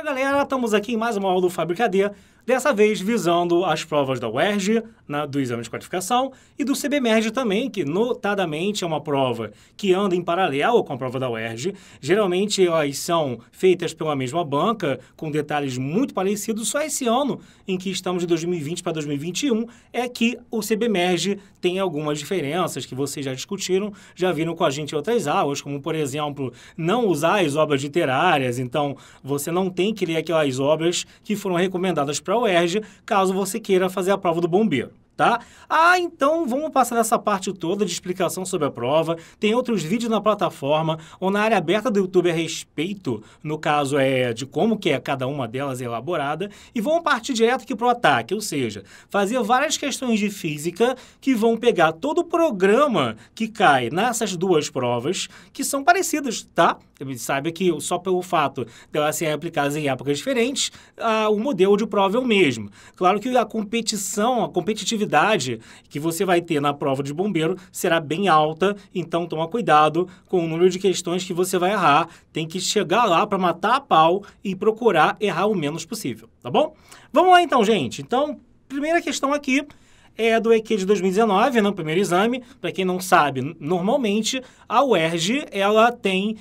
Fala galera, estamos aqui em mais uma aula do Fábrica D, dessa vez visando as provas da UERJ, do exame de qualificação, e do CBMERG também, que notadamente é uma prova que anda em paralelo com a prova da UERJ. Geralmente elas são feitas pela mesma banca, com detalhes muito parecidos, só esse ano, em que estamos de 2020 para 2021, é que o CBMERG tem algumas diferenças que vocês já discutiram, já viram com a gente em outras aulas, como, por exemplo, não usar as obras literárias, então você não tem que ler aquelas obras que foram recomendadas para a UERJ, caso você queira fazer a prova do bombeiro. Tá? Então vamos passar nessa parte toda de explicação sobre a prova. Tem outros vídeos na plataforma ou na área aberta do YouTube a respeito, no caso de como que cada uma delas elaborada, e vamos partir direto aqui para o ataque, ou seja, fazer várias questões de física que vão pegar todo o programa que cai nessas duas provas, que são parecidas, tá? Saiba que só pelo fato delas serem aplicadas em épocas diferentes, o modelo de prova é o mesmo. Claro que a competitividade que você vai ter na prova de bombeiro será bem alta, então toma cuidado com o número de questões que você vai errar. Tem que chegar lá para matar a pau e procurar errar o menos possível, tá bom? Vamos lá então, gente. Então, primeira questão aqui é do EQ de 2019, no primeiro exame. Para quem não sabe, normalmente a UERJ ela tem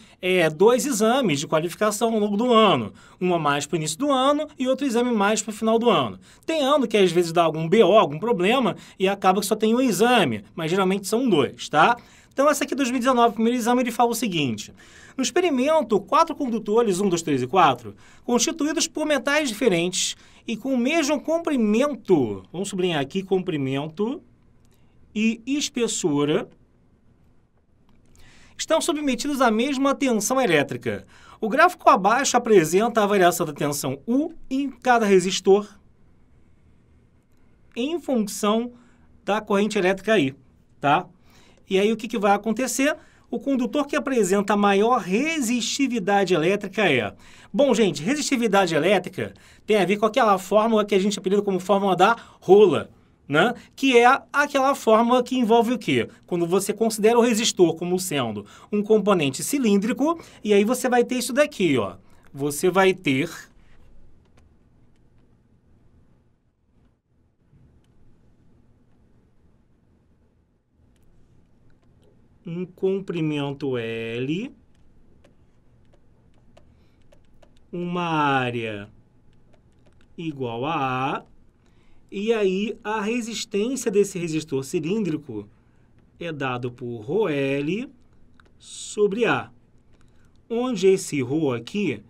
dois exames de qualificação ao longo do ano. Uma mais para o início do ano e outro exame mais para o final do ano. Tem ano que às vezes dá algum BO, algum problema, e acaba que só tem um exame, mas geralmente são dois, tá? Então, essa aqui, 2019, o primeiro exame, ele fala o seguinte: no experimento, 4 condutores, 1, 2, 3 e 4, constituídos por metais diferentes e com o mesmo comprimento, vamos sublinhar aqui, comprimento e espessura, estão submetidos à mesma tensão elétrica. O gráfico abaixo apresenta a variação da tensão U em cada resistor em função da corrente elétrica I, tá? E aí, o que vai acontecer? O condutor que apresenta maior resistividade elétrica é... Bom, gente, resistividade elétrica tem a ver com aquela fórmula que a gente apelida como fórmula da rola, né? Que é aquela fórmula que envolve o quê? Quando você considera o resistor como sendo um componente cilíndrico, e aí você vai ter isso daqui, ó. Você vai ter um comprimento L, uma área igual a A, e aí a resistência desse resistor cilíndrico é dado por ρL sobre A, onde esse ρ aqui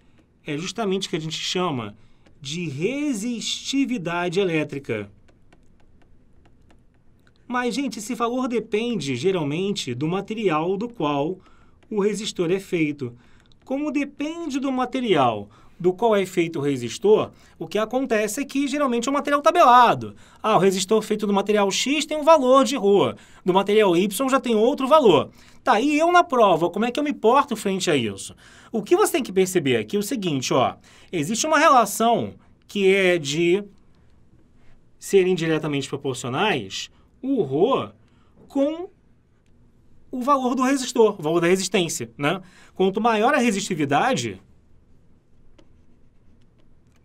é justamente o que a gente chama de resistividade elétrica. Mas, gente, esse valor depende, geralmente, do material do qual o resistor é feito. Como depende do material do qual é feito o resistor, o que acontece é que, geralmente, é um material tabelado. O resistor feito do material X tem um valor de ρ, do material Y já tem outro valor. Tá, e eu na prova, como é que eu me porto frente a isso? O que você tem que perceber aqui é o seguinte, ó, existe uma relação que é de serem diretamente proporcionais, o ρ com o valor do resistor, o valor da resistência, né? Quanto maior a resistividade,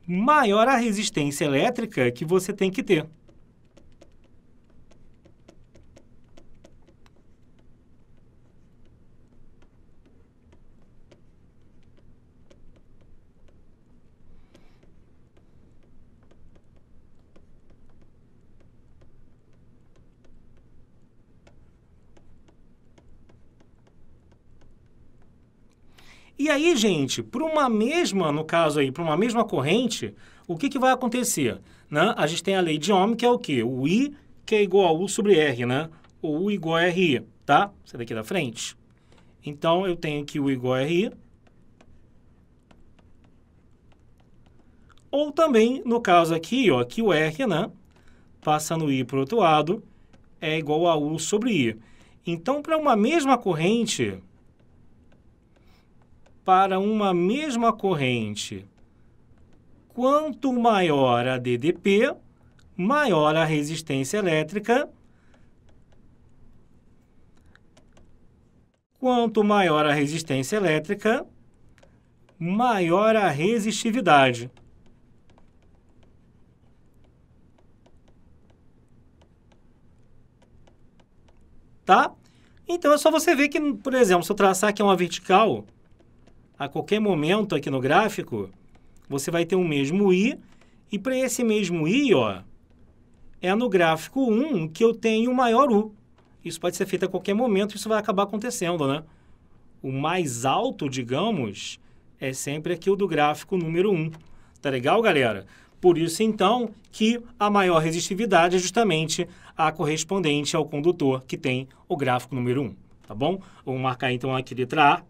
maior a resistência elétrica que você tem que ter. E aí, gente, para uma mesma, no caso aí, para uma mesma corrente, o que vai acontecer? Né? A gente tem a lei de Ohm, que é o quê? O I, que é igual a U sobre R, né? O U igual a RI, tá? Essa daqui da frente. Então, eu tenho aqui o U igual a RI. Ou também, no caso aqui, ó, que o R, né? Passando o I para o outro lado, é igual a U sobre I. Então, para uma mesma corrente... quanto maior a DDP, maior a resistência elétrica. Quanto maior a resistência elétrica, maior a resistividade. Tá? Então é só você ver que, por exemplo, se eu traçar aqui uma vertical, a qualquer momento aqui no gráfico, você vai ter o mesmo I, e para esse mesmo I, ó, é no gráfico 1 que eu tenho o maior U. Isso pode ser feito a qualquer momento, isso vai acabar acontecendo, né? O mais alto, digamos, é sempre aqui o do gráfico número 1. Tá legal, galera? Por isso, então, que a maior resistividade é justamente a correspondente ao condutor que tem o gráfico número 1, tá bom? Vamos marcar, então, aqui letra A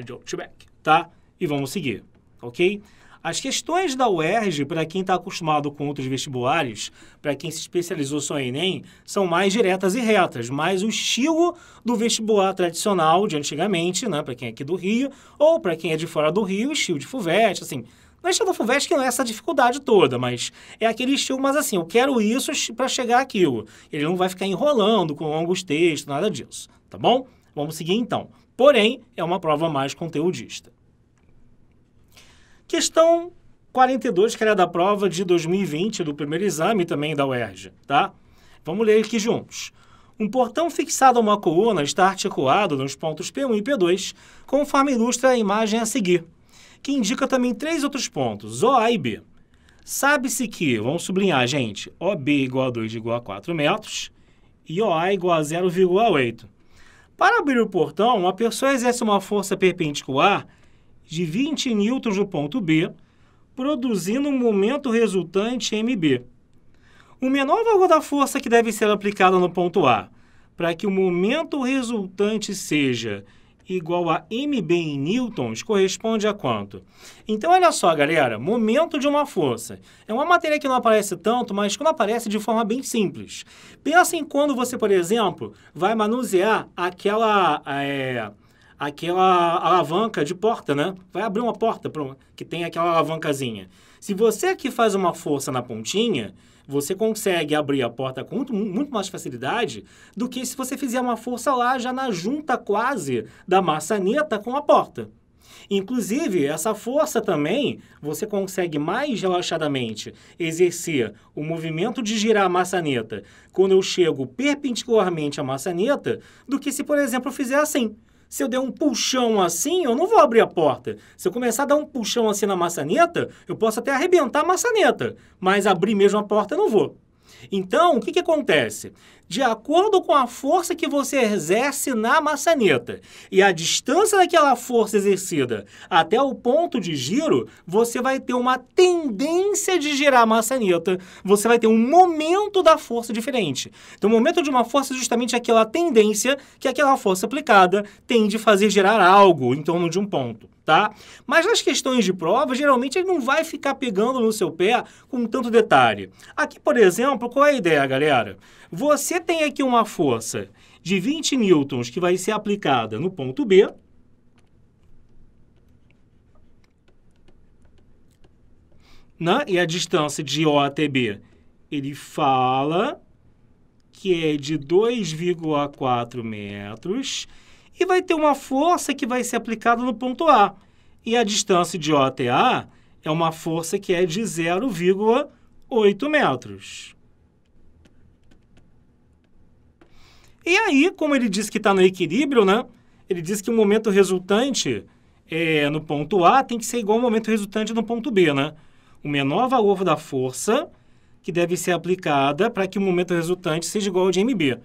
de Outback, tá? E vamos seguir, ok? As questões da UERJ, para quem está acostumado com outros vestibulares, para quem se especializou só em Enem, são mais diretas e retas, mas o estilo do vestibular tradicional de antigamente, né, para quem é aqui do Rio, ou para quem é de fora do Rio, estilo de FUVEST, assim. Não é estilo da FUVEST que não é essa dificuldade toda, mas é aquele estilo, mas assim, eu quero isso para chegar àquilo. Ele não vai ficar enrolando com longos textos, nada disso, tá bom? Vamos seguir então. Porém, é uma prova mais conteudista. Questão 42, que era da prova de 2020, do primeiro exame também da UERJ, tá? Vamos ler aqui juntos. Um portão fixado a uma coluna está articulado nos pontos P1 e P2, conforme ilustra a imagem a seguir, que indica também 3 outros pontos, OA e B. Sabe-se que, vamos sublinhar, gente, OB igual a 2 igual a 4 metros e OA igual a 0,8. Para abrir o portão, a pessoa exerce uma força perpendicular de 20 newtons no ponto B, produzindo um momento resultante MB. O menor valor da força que deve ser aplicada no ponto A, para que o momento resultante seja igual a MB em newtons, corresponde a quanto? Então, olha só, galera, momento de uma força. É uma matéria que não aparece tanto, mas quando aparece de forma bem simples. Pensa em quando você, por exemplo, vai manusear aquela alavanca de porta, né? Vai abrir uma porta que tem aquela alavancazinha. Se você aqui faz uma força na pontinha, você consegue abrir a porta com muito mais facilidade do que se você fizer uma força lá já na junta quase da maçaneta com a porta. Inclusive, essa força também, você consegue mais relaxadamente exercer o movimento de girar a maçaneta quando eu chego perpendicularmente à maçaneta do que se, por exemplo, eu fizer assim. Se eu der um puxão assim, eu não vou abrir a porta. Se eu começar a dar um puxão assim na maçaneta, eu posso até arrebentar a maçaneta, mas abrir mesmo a porta eu não vou. Então, o que acontece? De acordo com a força que você exerce na maçaneta e a distância daquela força exercida até o ponto de giro, você vai ter uma tendência de girar a maçaneta, você vai ter um momento da força diferente. Então, o momento de uma força é justamente aquela tendência que aquela força aplicada tem de fazer girar algo em torno de um ponto, tá? Mas nas questões de prova, geralmente ele não vai ficar pegando no seu pé com tanto detalhe. Aqui, por exemplo, qual é a ideia, galera? Você tem aqui uma força de 20 newtons que vai ser aplicada no ponto B. Né? E a distância de O até B, ele fala que é de 2,4 metros. E vai ter uma força que vai ser aplicada no ponto A. E a distância de O até A é uma força que é de 0,8 metros. E aí, como ele diz que está no equilíbrio, né? Ele diz que o momento resultante no ponto A tem que ser igual ao momento resultante no ponto B, né? O menor valor da força que deve ser aplicada para que o momento resultante seja igual ao de MB.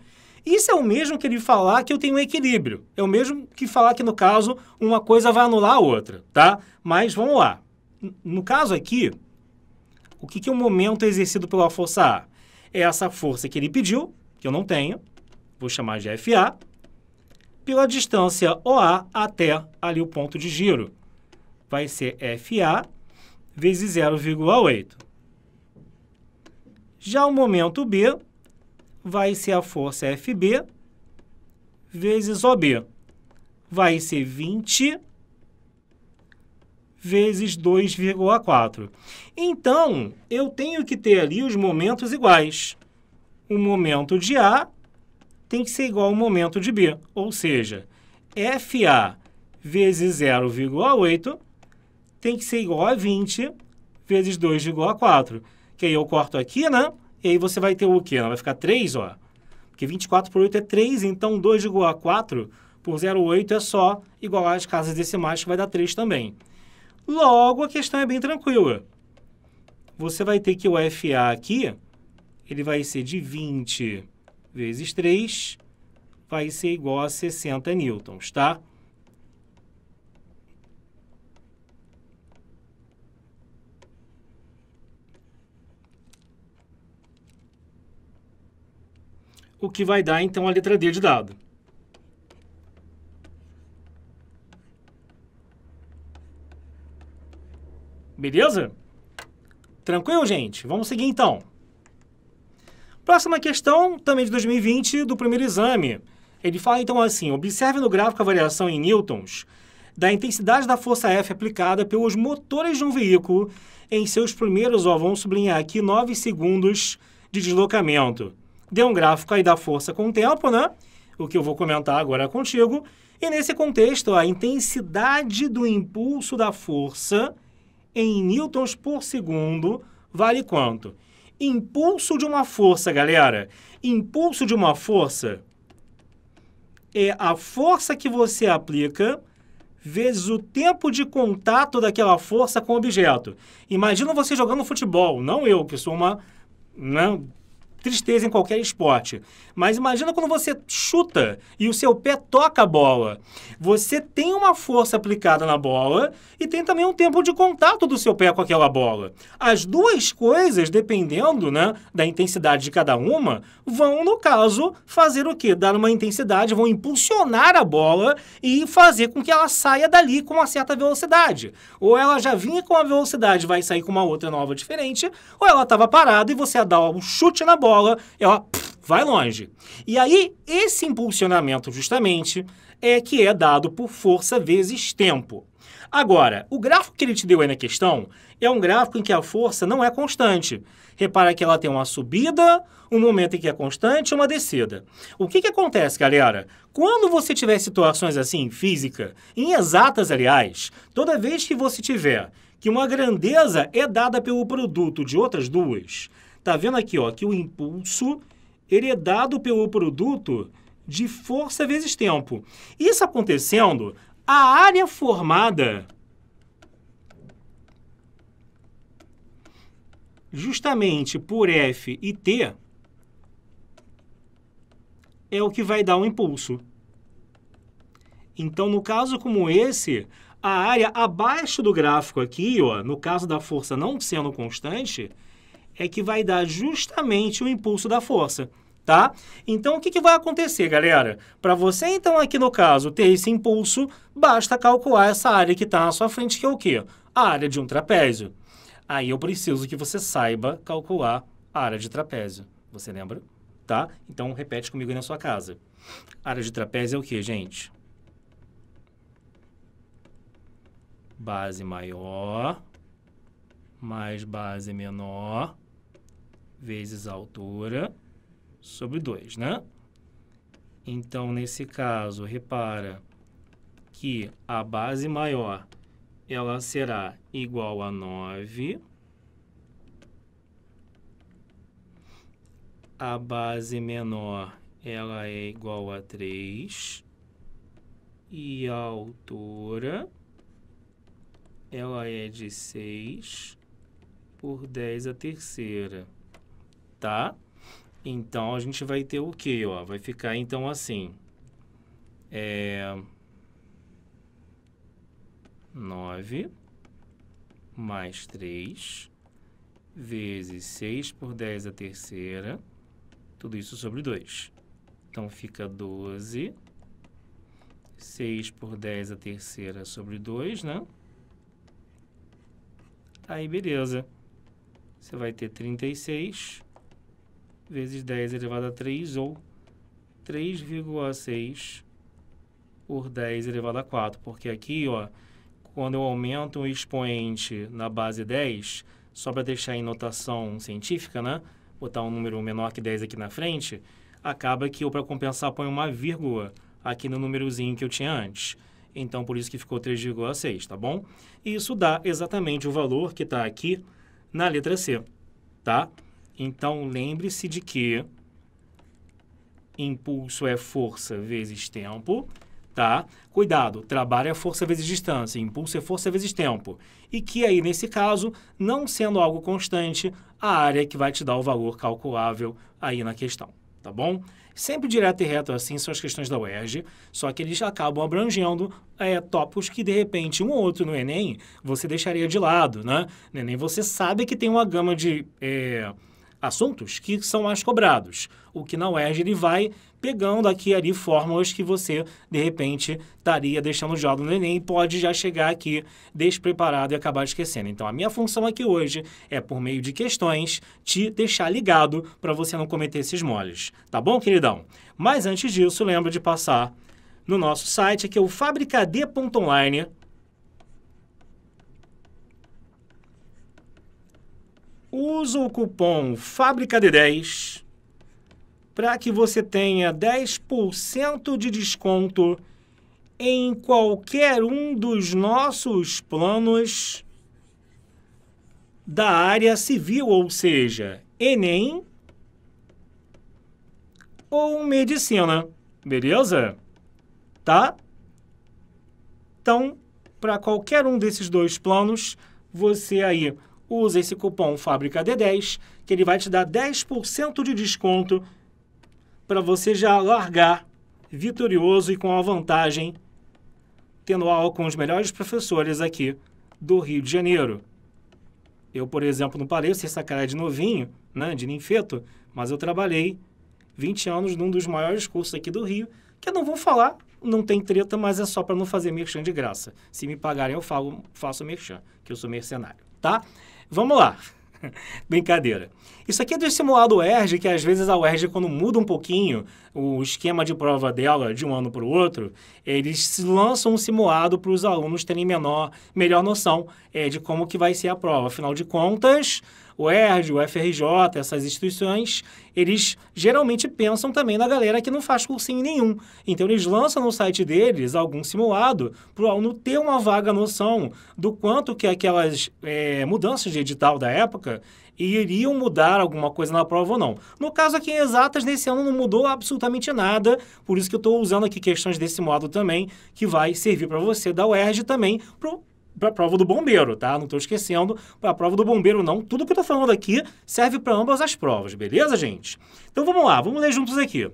Isso é o mesmo que ele falar que eu tenho um equilíbrio. É o mesmo que falar que, no caso, uma coisa vai anular a outra, tá? Mas vamos lá. No caso aqui, o que é o momento exercido pela força A? É essa força que ele pediu, que eu não tenho, vou chamar de FA, pela distância OA até ali o ponto de giro. Vai ser FA vezes 0,8. Já o momento B vai ser a força FB vezes OB. Vai ser 20 vezes 2,4. Então, eu tenho que ter ali os momentos iguais. O momento de A tem que ser igual ao momento de B. Ou seja, FA vezes 0,8 tem que ser igual a 20 vezes 2,4. Que aí eu corto aqui, né? E aí você vai ter o quê? Vai ficar 3, ó. Porque 24 por 8 é 3, então 2,4 por 0,8 é só igualar as casas decimais, que vai dar 3 também. Logo, a questão é bem tranquila. Você vai ter que o FA aqui, ele vai ser de 20 vezes 3, vai ser igual a 60 newtons, tá? O que vai dar, então, a letra D de dado. Beleza? Tranquilo, gente? Vamos seguir, então. Próxima questão, também de 2020, do primeiro exame. Ele fala, então, assim, observe no gráfico a variação em newtons da intensidade da força F aplicada pelos motores de um veículo em seus primeiros, ó, vamos sublinhar aqui, 9 segundos de deslocamento. Deu um gráfico aí da força com o tempo, né? O que eu vou comentar agora contigo. E nesse contexto, a intensidade do impulso da força em newtons por segundo vale quanto? Impulso de uma força, galera. Impulso de uma força é a força que você aplica vezes o tempo de contato daquela força com o objeto. Imagina você jogando futebol, não eu, que sou uma tristeza em qualquer esporte. Mas imagina quando você chuta e o seu pé toca a bola. Você tem uma força aplicada na bola e tem também um tempo de contato do seu pé com aquela bola. As duas coisas, dependendo, né, da intensidade de cada uma, vão, no caso, fazer o quê? Dar uma intensidade, vão impulsionar a bola e fazer com que ela saia dali com uma certa velocidade. Ou ela já vinha com uma velocidade, vai sair com uma outra nova diferente, ou ela estava parada e você dá um chute na bola, ela vai longe. E aí, esse impulsionamento, justamente, que é dado por força vezes tempo. Agora, o gráfico que ele te deu aí na questão é um gráfico em que a força não é constante. Repara que ela tem uma subida, um momento em que é constante e uma descida. O que acontece, galera? Quando você tiver situações assim em física, em exatas, aliás, toda vez que você tiver que uma grandeza é dada pelo produto de outras duas, tá vendo aqui, ó, que o impulso ele é dado pelo produto de força vezes tempo. Isso acontecendo, a área formada justamente por F e T é o que vai dar o impulso. Então, no caso como esse, a área abaixo do gráfico aqui, ó, no caso da força não sendo constante, é que vai dar justamente o impulso da força, tá? Então, o que vai acontecer, galera? Para você, então, aqui no caso, ter esse impulso, basta calcular essa área que está na sua frente, que é o quê? A área de um trapézio. Aí eu preciso que você saiba calcular a área de trapézio. Você lembra? Tá? Então, repete comigo aí na sua casa. A área de trapézio é o quê, gente? Base maior mais base menor vezes a altura sobre 2, né? Então, nesse caso, repara que a base maior ela será igual a 9, a base menor ela é igual a 3 e a altura ela é de 6 por 10 a terceira, tá? Então, a gente vai ter o quê? Ó? Vai ficar, então, assim, 9 mais 3 vezes 6 por 10 a terceira, tudo isso sobre 2. Então, fica 12, 6 por 10 a terceira sobre 2, né? Aí, beleza. Você vai ter 36 vezes 10 elevado a 3, ou 3,6 por 10 elevado a 4. Porque aqui, ó, quando eu aumento o expoente na base 10, só para deixar em notação científica, né? Botar um número menor que 10 aqui na frente, acaba que eu, para compensar, ponho uma vírgula aqui no númerozinho que eu tinha antes. Então, por isso que ficou 3,6, tá bom? E isso dá exatamente o valor que está aqui na letra C, tá? Então, lembre-se de que impulso é força vezes tempo, tá? Cuidado, trabalho é força vezes distância, impulso é força vezes tempo. E que aí, nesse caso, não sendo algo constante, a área que vai te dar o valor calculável aí na questão, tá bom? Sempre direto e reto assim são as questões da UERJ, só que eles acabam abrangendo tópicos que, de repente, um ou outro no Enem você deixaria de lado, né? No Enem você sabe que tem uma gama de assuntos que são mais cobrados. O que na UERJ ele vai pegando aqui e ali fórmulas que você, de repente, estaria deixando de lado no Enem e pode já chegar aqui despreparado e acabar esquecendo. Então, a minha função aqui hoje é, por meio de questões, te deixar ligado para você não cometer esses moles. Tá bom, queridão? Mas antes disso, lembra de passar no nosso site, que é o fabricad.online. Usa o cupom FABRICAD10 para que você tenha 10% de desconto em qualquer um dos nossos planos da área civil, ou seja, Enem ou medicina, beleza? Tá? Então, para qualquer um desses dois planos, você aí usa esse cupom FABRICAD10, que ele vai te dar 10% de desconto para você já largar vitorioso e com a vantagem, tendo aula com os melhores professores aqui do Rio de Janeiro. Eu, por exemplo, não pareço essa cara de novinho, né, de ninfeto, mas eu trabalhei 20 anos num dos maiores cursos aqui do Rio, que eu não vou falar, não tem treta, mas é só para não fazer merchan de graça. Se me pagarem, eu faço merchan, que eu sou mercenário, tá? Vamos lá. Brincadeira. Isso aqui é do simulado UERJ, que às vezes a UERJ, quando muda um pouquinho o esquema de prova dela de um ano para o outro, eles lançam um simulado para os alunos terem melhor noção de como que vai ser a prova. Afinal de contas, o UERJ, o FRJ, essas instituições, eles geralmente pensam também na galera que não faz cursinho nenhum. Então, eles lançam no site deles algum simulado para o aluno ter uma vaga noção do quanto que aquelas mudanças de edital da época iriam mudar alguma coisa na prova ou não. No caso aqui em Exatas, nesse ano não mudou absolutamente nada, por isso que eu estou usando aqui questões desse modo também, que vai servir para você da UERJ também para a prova do bombeiro, tá? Não estou esquecendo, para a prova do bombeiro não. Tudo que eu estou falando aqui serve para ambas as provas, beleza, gente? Então vamos lá, vamos ler juntos aqui.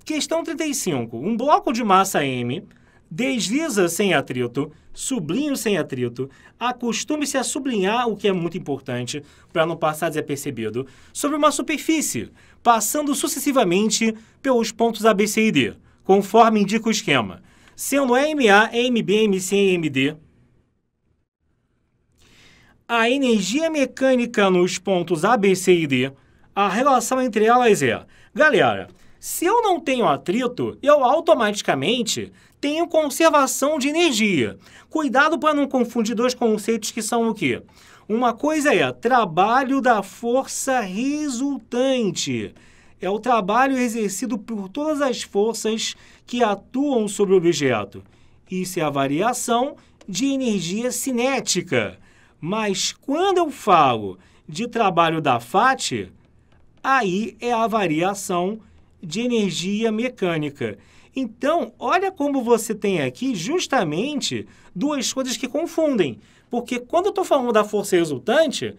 Questão 35. Um bloco de massa M desliza sem atrito, sublinha sem atrito, acostume-se a sublinhar, o que é muito importante para não passar desapercebido, sobre uma superfície, passando sucessivamente pelos pontos A, B, C e D, conforme indica o esquema, sendo MA, MB, MC e MD. A energia mecânica nos pontos A, B, C e D, a relação entre elas é... Galera, se eu não tenho atrito, eu automaticamente tenho conservação de energia. Cuidado para não confundir dois conceitos que são o quê? Uma coisa é trabalho da força resultante. É o trabalho exercido por todas as forças que atuam sobre o objeto. Isso é a variação de energia cinética. Mas quando eu falo de trabalho da FAT, aí é a variação de energia mecânica. Então, olha como você tem aqui justamente duas coisas que confundem. Porque quando eu estou falando da força resultante,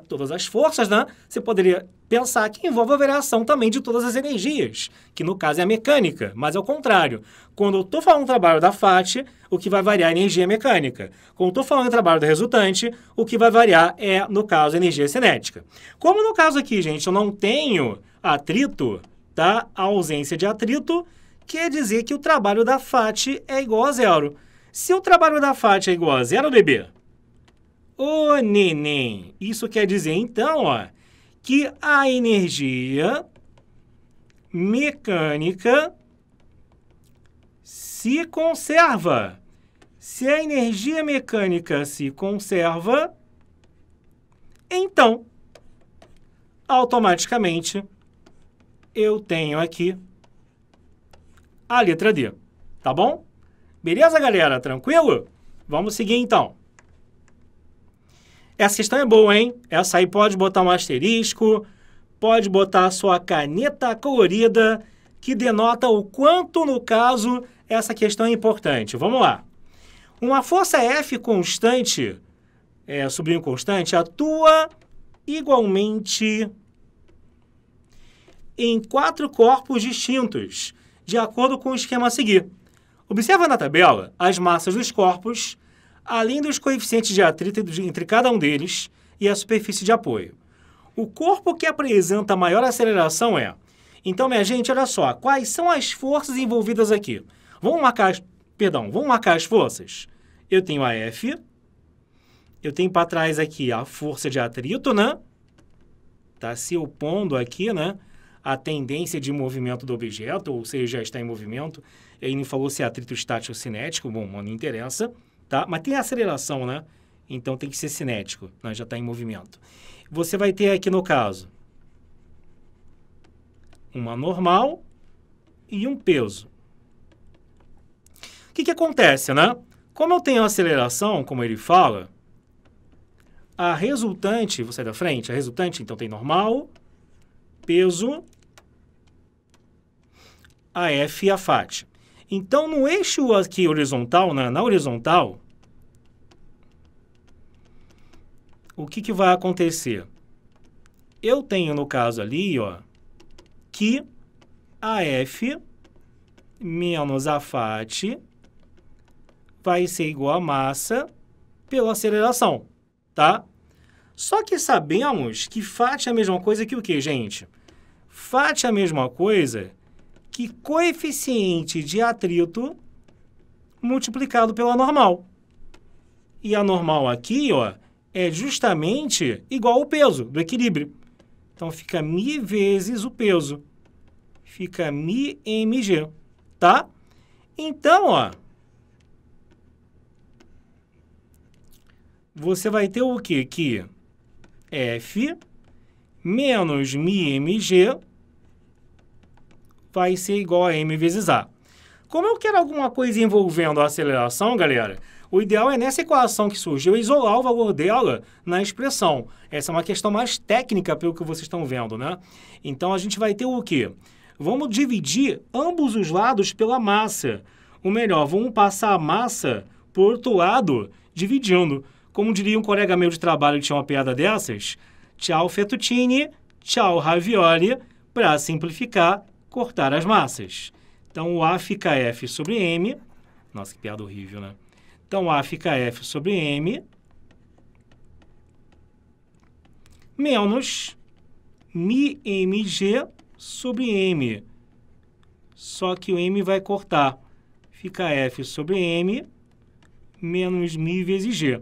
todas as forças, né? Você poderia pensar que envolve a variação também de todas as energias, que no caso é a mecânica, mas é o contrário. Quando eu estou falando do trabalho da FAT, o que vai variar é a energia mecânica. Quando eu estou falando do trabalho da resultante, o que vai variar é, no caso, a energia cinética. Como no caso aqui, gente, eu não tenho atrito, tá? A ausência de atrito quer dizer que o trabalho da FAT é igual a zero. Se o trabalho da FAT é igual a zero, bebê, ô neném, isso quer dizer, então, que a energia mecânica se conserva. Se a energia mecânica se conserva, então, automaticamente, eu tenho aqui a letra D, tá bom? Beleza, galera? Tranquilo? Vamos seguir, então. Essa questão é boa, hein? Essa aí pode botar um asterisco, pode botar a sua caneta colorida, que denota o quanto, no caso, essa questão é importante. Vamos lá. Uma força F constante, sublinho constante, atua igualmente em 4 corpos distintos, de acordo com o esquema a seguir. Observa na tabela as massas dos corpos, além dos coeficientes de atrito entre cada um deles e a superfície de apoio. O corpo que apresenta maior aceleração é... Então, minha gente, olha só, quais são as forças envolvidas aqui? Vamos marcar as forças. Eu tenho a F, eu tenho para trás aqui a força de atrito, né? Tá se opondo aqui, né? A tendência de movimento do objeto, ou seja, já está em movimento. Ele não falou se é atrito estático ou cinético, bom, não interessa, tá? Mas tem aceleração, né? Então tem que ser cinético, né? Já está em movimento. Você vai ter aqui, no caso, uma normal e um peso. O que acontece, né? Como eu tenho aceleração, como ele fala, a resultante, vou sair da frente, a resultante, então, tem normal, peso, a F e a fat. Então, no eixo aqui horizontal, na horizontal, o que vai acontecer? Eu tenho, no caso ali, ó, que a F menos a fat vai ser igual a massa pela aceleração, tá? Só que sabemos que fat é a mesma coisa que o quê, gente? Fat é a mesma coisa que coeficiente de atrito multiplicado pela normal. E a normal aqui, ó, é justamente igual ao peso do equilíbrio. Então, fica μ vezes o peso. Fica μmg, tá? Então, ó, você vai ter o quê? Que F menos μmg vai ser igual a m vezes a. Como eu quero alguma coisa envolvendo a aceleração, galera, o ideal é nessa equação que surgiu isolar o valor dela na expressão. Essa é uma questão mais técnica pelo que vocês estão vendo, né? Então, a gente vai ter o quê? Vamos dividir ambos os lados pela massa. Ou melhor, vamos passar a massa por outro lado, dividindo. Como diria um colega meu de trabalho que tinha uma piada dessas, tchau fettuccine, tchau ravioli, para simplificar, cortar as massas. Então, o A fica F sobre M. Nossa, que piada horrível, né? Então, A fica F sobre M menos μmg sobre M. Só que o M vai cortar. Fica F sobre M menos μ vezes G.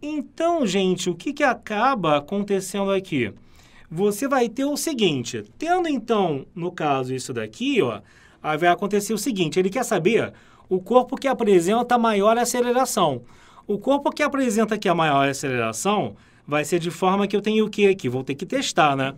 Então, gente, o que acaba acontecendo aqui? Você vai ter o seguinte, tendo então, no caso, isso daqui, ó, aí vai acontecer o seguinte, ele quer saber o corpo que apresenta maior aceleração. O corpo que apresenta aqui a maior aceleração vai ser de forma que eu tenho o quê aqui? Vou ter que testar, né?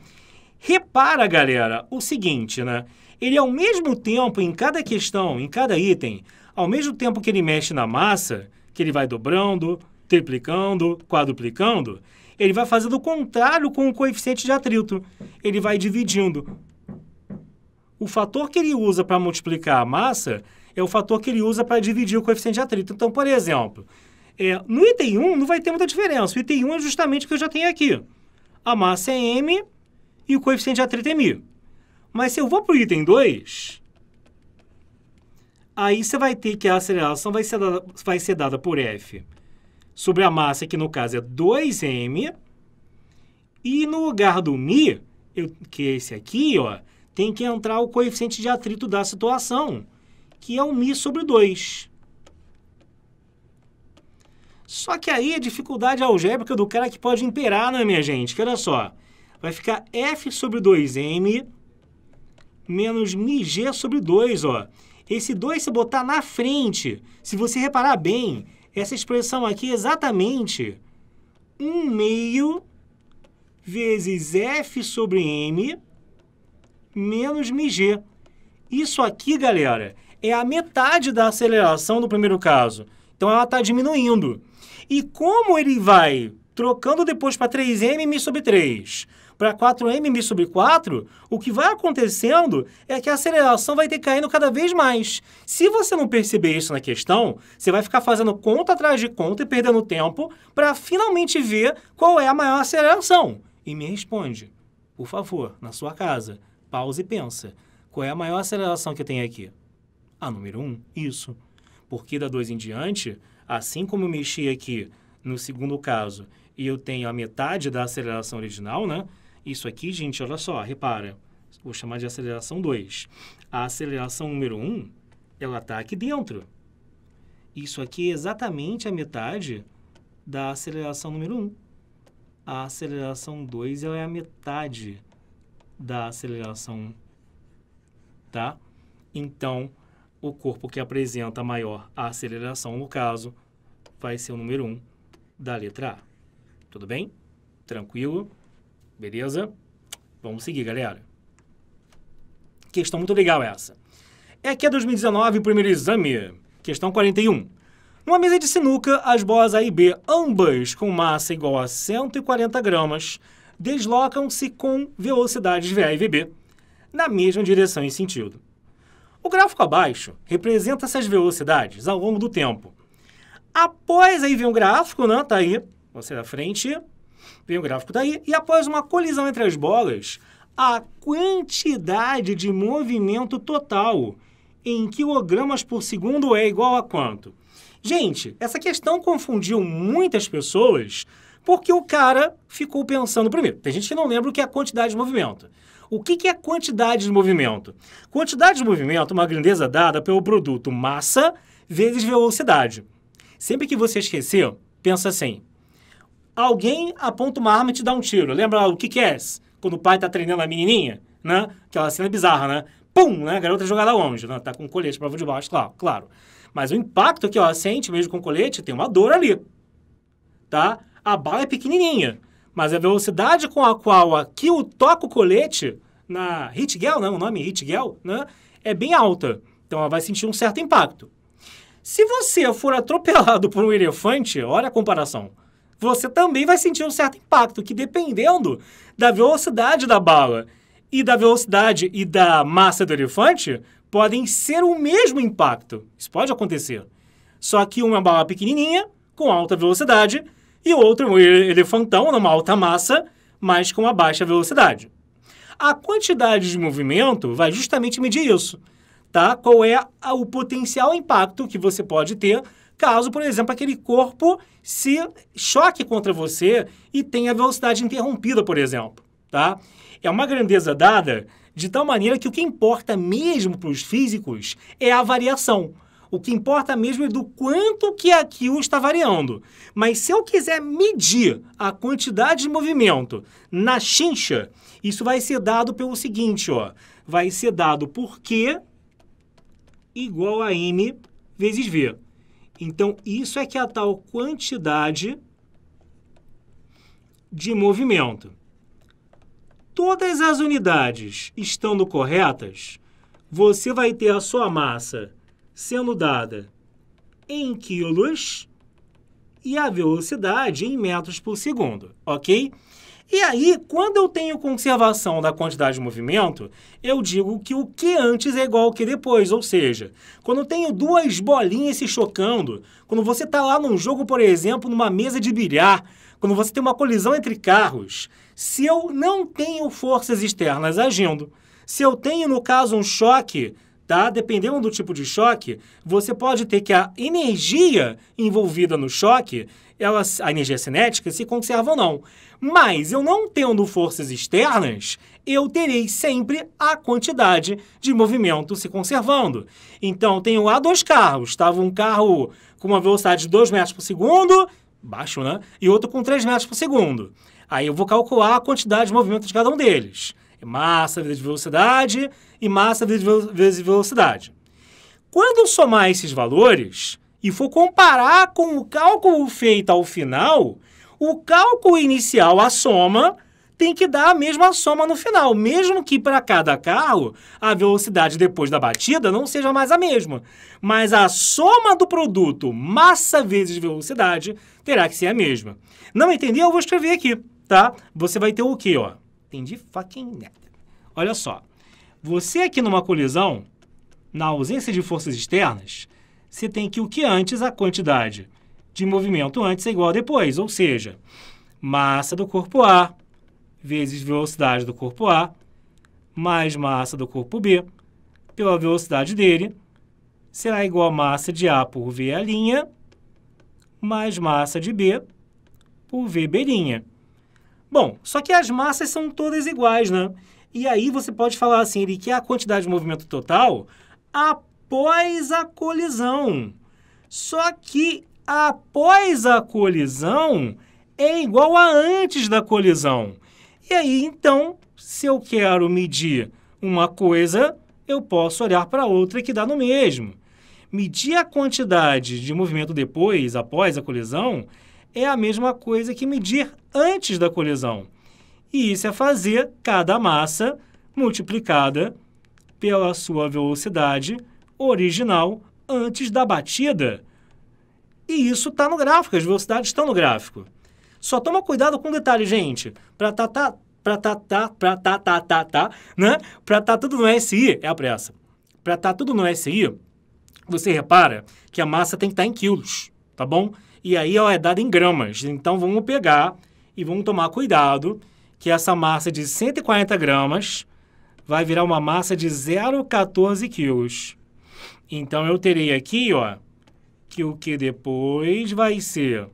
Repara, galera, o seguinte, né? Ele, ao mesmo tempo, em cada questão, em cada item, ao mesmo tempo que ele mexe na massa, que ele vai dobrando, triplicando, quadruplicando, ele vai fazendo o contrário com o coeficiente de atrito. Ele vai dividindo. O fator que ele usa para multiplicar a massa é o fator que ele usa para dividir o coeficiente de atrito. Então, por exemplo, no item 1 não vai ter muita diferença. O item 1 é justamente o que eu já tenho aqui. A massa é m e o coeficiente de atrito é μ. Mas se eu vou para o item 2, aí você vai ter que a aceleração vai ser dada por F sobre a massa, que no caso é 2m, e no lugar do μ, que é esse aqui, ó, tem que entrar o coeficiente de atrito da situação, que é o μ sobre 2. Só que aí a dificuldade algébrica do cara que pode imperar, né, minha gente? Que olha só, vai ficar F sobre 2m menos μg sobre 2, ó. Esse 2, se botar na frente, se você reparar bem, essa expressão aqui é exatamente 1/2 vezes F sobre M menos μg. Isso aqui, galera, é a metade da aceleração do primeiro caso. Então, ela está diminuindo. E como ele vai trocando depois para 3m mi sobre 3, para 4m mi sobre 4, o que vai acontecendo é que a aceleração vai ter caindo cada vez mais. Se você não perceber isso na questão, você vai ficar fazendo conta atrás de conta e perdendo tempo para finalmente ver qual é a maior aceleração. E me responde, por favor, na sua casa, pausa e pensa. Qual é a maior aceleração que tem aqui? A número 1, isso. Porque da 2 em diante, assim como eu mexi aqui no segundo caso e eu tenho a metade da aceleração original, né? Isso aqui, gente, olha só, repara. Vou chamar de aceleração 2. A aceleração número 1, ela está aqui dentro. Isso aqui é exatamente a metade da aceleração número 1. A aceleração 2 ela é a metade da aceleração 1. Tá? Então, o corpo que apresenta maior aceleração, no caso, vai ser o número 1 da letra A. Tudo bem? Tranquilo? Beleza? Vamos seguir, galera. Questão muito legal essa. É aqui é 2019, o primeiro exame. Questão 41. Numa mesa de sinuca, as bolas A e B, ambas com massa igual a 140 gramas, deslocam-se com velocidades VA e VB na mesma direção e sentido. O gráfico abaixo representa essas velocidades ao longo do tempo. Após aí vem o gráfico, né? Tá aí, você da frente, vem o gráfico, tá aí, e após uma colisão entre as bolas, a quantidade de movimento total em quilogramas por segundo é igual a quanto? Gente, essa questão confundiu muitas pessoas porque o cara ficou pensando... Primeiro, tem gente que não lembra o que é a quantidade de movimento. O que é quantidade de movimento? Quantidade de movimento é uma grandeza dada pelo produto massa vezes velocidade. Sempre que você esquecer, pensa assim. Alguém aponta uma arma e te dá um tiro. Lembra o que é? Quando o pai tá treinando a menininha, né? Aquela cena bizarra, né? Pum, né? A garota jogada longe, né? Tá com colete prova de baixo, claro. Mas o impacto que ela sente mesmo com colete tem uma dor ali, tá? A bala é pequenininha, mas a velocidade com a qual aqui toca o colete, na Hit-Gel, né? O nome Hit-Gel, né? É bem alta. Então ela vai sentir um certo impacto. Se você for atropelado por um elefante, olha a comparação, você também vai sentir um certo impacto, que dependendo da velocidade da bala e da velocidade e da massa do elefante, podem ser o mesmo impacto. Isso pode acontecer. Só que uma bala pequenininha, com alta velocidade, e outro um elefantão, numa alta massa, mas com uma baixa velocidade. A quantidade de movimento vai justamente medir isso, tá? Qual é o potencial impacto que você pode ter caso, por exemplo, aquele corpo se choque contra você e tenha a velocidade interrompida, por exemplo, tá? É uma grandeza dada de tal maneira que o que importa mesmo para os físicos é a variação. O que importa mesmo é do quanto que aquilo está variando. Mas se eu quiser medir a quantidade de movimento na chincha, isso vai ser dado pelo seguinte, ó. Vai ser dado por Q igual a M vezes V. Então, isso é que é a tal quantidade de movimento. Todas as unidades estando corretas, você vai ter a sua massa sendo dada em quilos e a velocidade em metros por segundo, ok? E aí, quando eu tenho conservação da quantidade de movimento, eu digo que o que antes é igual ao que depois, ou seja, quando eu tenho duas bolinhas se chocando, quando você está lá num jogo, por exemplo, numa mesa de bilhar, quando você tem uma colisão entre carros, se eu não tenho forças externas agindo, se eu tenho, no caso, um choque, tá? Dependendo do tipo de choque, você pode ter que a energia envolvida no choque, a energia cinética, se conserva ou não. Mas eu não tendo forças externas, eu terei sempre a quantidade de movimento se conservando. Então, eu tenho lá dois carros. Estava um carro com uma velocidade de 2 metros por segundo, baixo, né? E outro com 3 metros por segundo. Aí eu vou calcular a quantidade de movimento de cada um deles. Massa vezes velocidade e massa vezes velocidade. Quando eu somar esses valores e for comparar com o cálculo feito ao final, o cálculo inicial, a soma, tem que dar a mesma soma no final, mesmo que para cada carro a velocidade depois da batida não seja mais a mesma. Mas a soma do produto, massa vezes velocidade, terá que ser a mesma. Não entendeu? Eu vou escrever aqui, tá? Você vai ter o quê, ó? Entendi fucking nada. Olha só. Você aqui numa colisão, na ausência de forças externas, você tem que o que antes, a quantidade de movimento antes é igual a depois, ou seja, massa do corpo A vezes velocidade do corpo A mais massa do corpo B pela velocidade dele será igual a massa de A por V' mais massa de B por VB'. Bom, só que as massas são todas iguais, né? E aí você pode falar assim, ele quer a quantidade de movimento total após a colisão. Só que após a colisão é igual a antes da colisão. E aí, então, se eu quero medir uma coisa, eu posso olhar para outra que dá no mesmo. Medir a quantidade de movimento depois, após a colisão, é a mesma coisa que medir antes da colisão. E isso é fazer cada massa multiplicada pela sua velocidade original antes da batida. E isso está no gráfico, as velocidades estão no gráfico. Só toma cuidado com um detalhe, gente. Para tá tudo no SI, é a pressa. Para tá tudo no SI, você repara que a massa tem que estar em quilos, tá bom? E aí ela é dada em gramas. Então vamos pegar e vamos tomar cuidado que essa massa de 140 gramas vai virar uma massa de 0,14 quilos. Então eu terei aqui, ó, que o que depois vai ser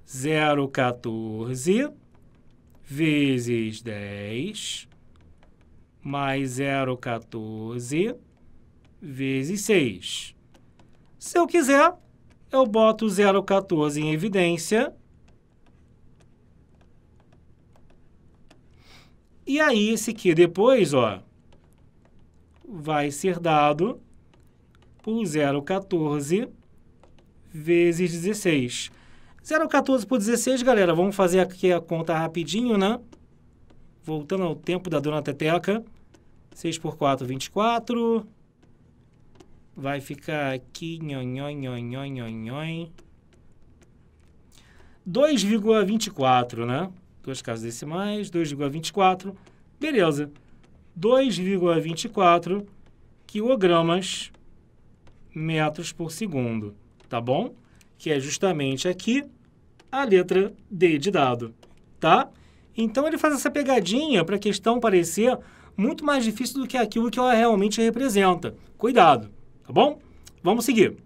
0,14 vezes 10 mais 0,14 vezes 6. Se eu quiser, eu boto 0,14 em evidência. E aí, esse aqui depois, ó, vai ser dado por 0,14 vezes 16. 0,14 por 16, galera, vamos fazer aqui a conta rapidinho, né? Voltando ao tempo da dona Teteca. 6 por 4, 24. Vai ficar aqui, 2,24, né? Duas casas decimais, 2,24. Beleza. 2,24 quilogramas metros por segundo, tá bom? Que é justamente aqui a letra D de dado, tá? Então, ele faz essa pegadinha para a questão parecer muito mais difícil do que aquilo que ela realmente representa. Cuidado, tá bom? Vamos seguir.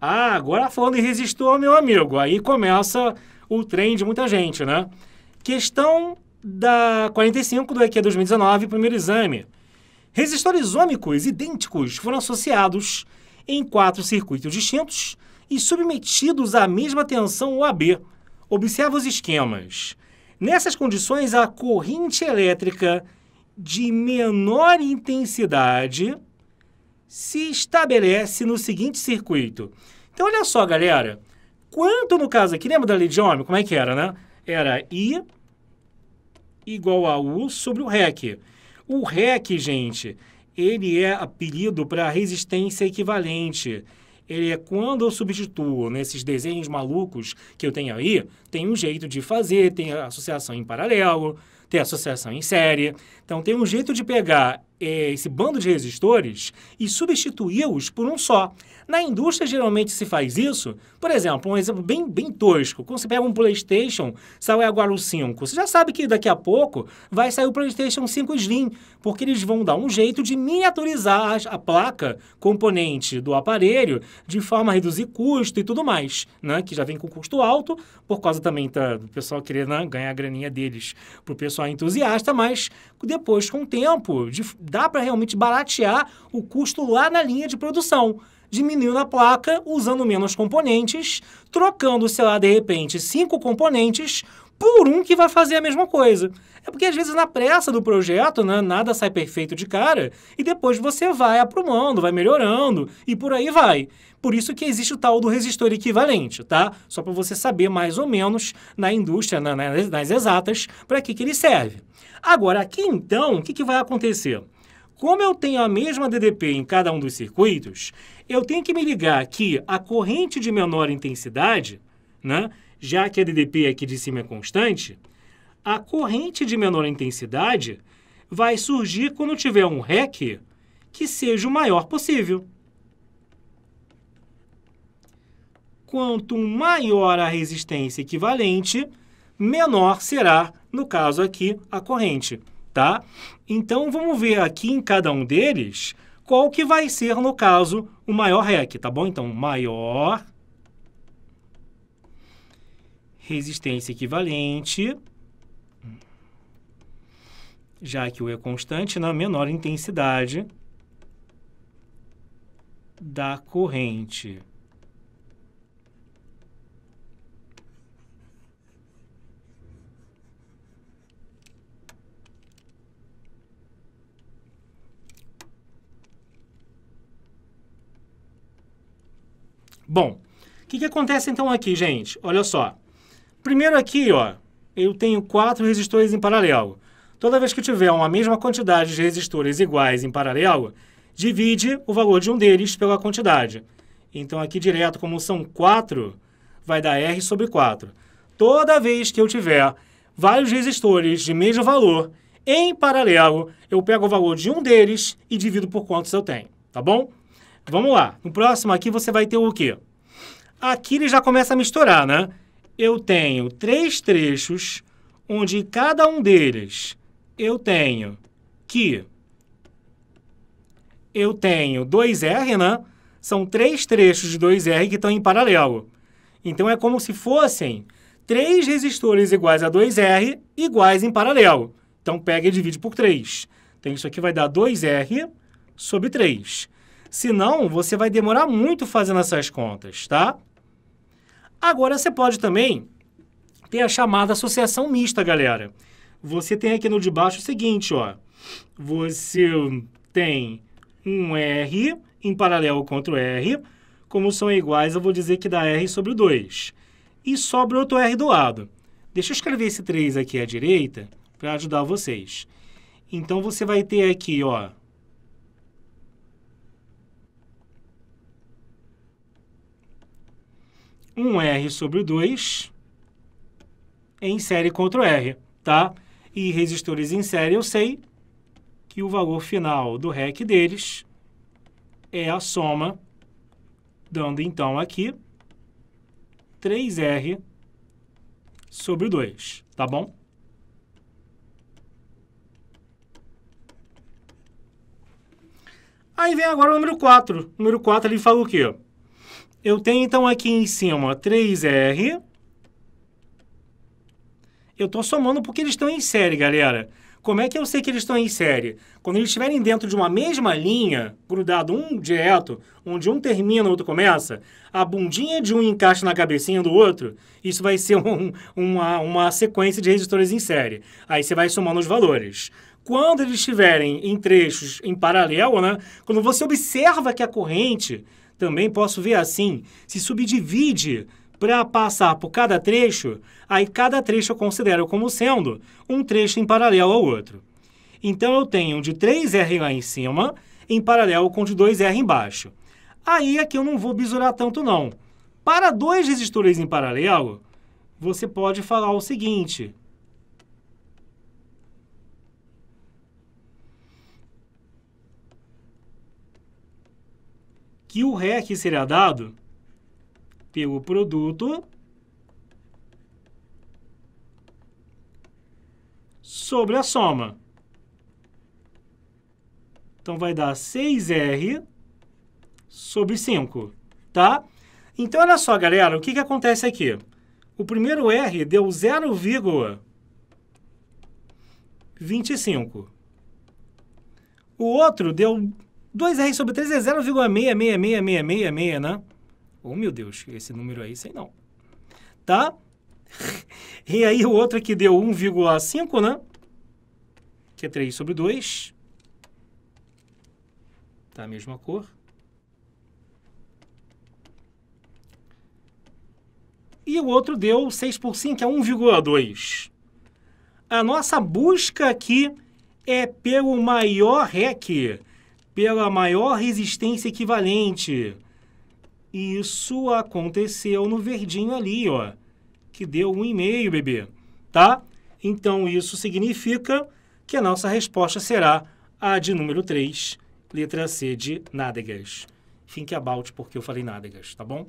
Ah, agora falando em resistor, meu amigo, aí começa o trem de muita gente, né? Questão da 45 do EQ 2019, primeiro exame. Resistores ômicos idênticos foram associados em 4 circuitos distintos e submetidos à mesma tensão OAB. Observa os esquemas. Nessas condições, a corrente elétrica de menor intensidade se estabelece no seguinte circuito. Então, olha só, galera. Quanto no caso aqui, lembra da lei de Ohm? Como é que era, né? Era I igual a U sobre o REC. O REC, gente, ele é apelido para resistência equivalente. Ele é quando eu substituo nesses desenhos malucos que eu tenho aí, tem um jeito de fazer, tem a associação em paralelo, tem a associação em série. Então, tem um jeito de pegar esse bando de resistores e substituí-los por um só. Na indústria, geralmente se faz isso. Por exemplo, um exemplo bem tosco. Quando você pega um PlayStation, saiu agora o 5. Você já sabe que daqui a pouco vai sair o PlayStation 5 Slim, porque eles vão dar um jeito de miniaturizar a placa componente do aparelho de forma a reduzir custo e tudo mais, né? Que já vem com custo alto, por causa também do pessoal querer, né, ganhar a graninha deles para o pessoal entusiasta, mas depois, com o tempo, dá para realmente baratear o custo lá na linha de produção. Diminuindo a placa, usando menos componentes, trocando, sei lá, de repente, 5 componentes por um que vai fazer a mesma coisa. É porque, às vezes, na pressa do projeto, né, nada sai perfeito de cara, e depois você vai aprumando, vai melhorando, e por aí vai. Por isso que existe o tal do resistor equivalente, tá? Só para você saber mais ou menos na indústria, nas exatas, para que ele serve. Agora, aqui então, o que vai acontecer? Como eu tenho a mesma DDP em cada um dos circuitos, eu tenho que me ligar que a corrente de menor intensidade, né, já que a DDP aqui de cima é constante, a corrente de menor intensidade vai surgir quando tiver um REC que seja o maior possível. Quanto maior a resistência equivalente, menor será, no caso aqui, a corrente, tá? Então, vamos ver aqui em cada um deles qual que vai ser, no caso, o maior REC, tá bom? Então, maior resistência equivalente, já que o é constante, na menor intensidade da corrente. Bom, o que acontece então aqui, gente? Olha só. Primeiro aqui, ó, eu tenho 4 resistores em paralelo. Toda vez que eu tiver uma mesma quantidade de resistores iguais em paralelo, divide o valor de um deles pela quantidade. Então, aqui direto, como são 4, vai dar R sobre 4. Toda vez que eu tiver vários resistores de mesmo valor em paralelo, eu pego o valor de um deles e divido por quantos eu tenho, tá bom? Vamos lá. No próximo aqui você vai ter o quê? Aqui ele já começa a misturar, né? Eu tenho 3 trechos, onde cada um deles eu tenho 2R, né? São 3 trechos de 2R que estão em paralelo. Então, é como se fossem 3 resistores iguais a 2R iguais em paralelo. Então, pega e divide por 3. Então, isso aqui vai dar 2R sobre 3. Senão, você vai demorar muito fazendo essas contas, tá? Agora, você pode também ter a chamada associação mista, galera. Você tem aqui no de baixo o seguinte, ó. Você tem um R em paralelo contra o R. Como são iguais, eu vou dizer que dá R sobre o 2. E sobra outro R do lado. Deixa eu escrever esse 3 aqui à direita para ajudar vocês. Então, você vai ter aqui, ó, um R sobre o 2 em série contra o R, tá? E resistores em série, eu sei que o valor final do REC deles é a soma, dando então aqui 3R sobre o 2, tá bom? Aí vem agora o número 4. O número 4 ele fala o quê? Eu tenho então aqui em cima 3R. Eu estou somando porque eles estão em série, galera. Como é que eu sei que eles estão em série? Quando eles estiverem dentro de uma mesma linha, grudado um direto, onde um termina, o outro começa, a bundinha de um encaixa na cabecinha do outro, isso vai ser uma sequência de resistores em série. Aí você vai somando os valores. Quando eles estiverem em trechos em paralelo, né? Quando você observa que a corrente, também posso ver assim, se subdivide para passar por cada trecho, aí cada trecho eu considero como sendo um trecho em paralelo ao outro. Então, eu tenho de 3R lá em cima, em paralelo com de 2R embaixo. Aí, aqui eu não vou bisurar tanto, não. Para 2 resistores em paralelo, você pode falar o seguinte: que o REC será dado pelo produto sobre a soma. Então, vai dar 6R sobre 5, tá? Então, olha só, galera, o que acontece aqui? O primeiro R deu 0,25. O outro deu 2R sobre 3 é 0,6666666, né? Oh, meu Deus, esse número aí, sei não. Tá? E aí, o outro aqui deu 1,5, né? Que é 3 sobre 2. Tá a mesma cor. E o outro deu 6 por 5, é 1,2. A nossa busca aqui é pelo maior REC, pela maior resistência equivalente. Isso aconteceu no verdinho ali, ó, que deu 1,5, bebê, tá? Então, isso significa que a nossa resposta será a de número 3, letra C de nádegas. Think about, porque eu falei nádegas, tá bom?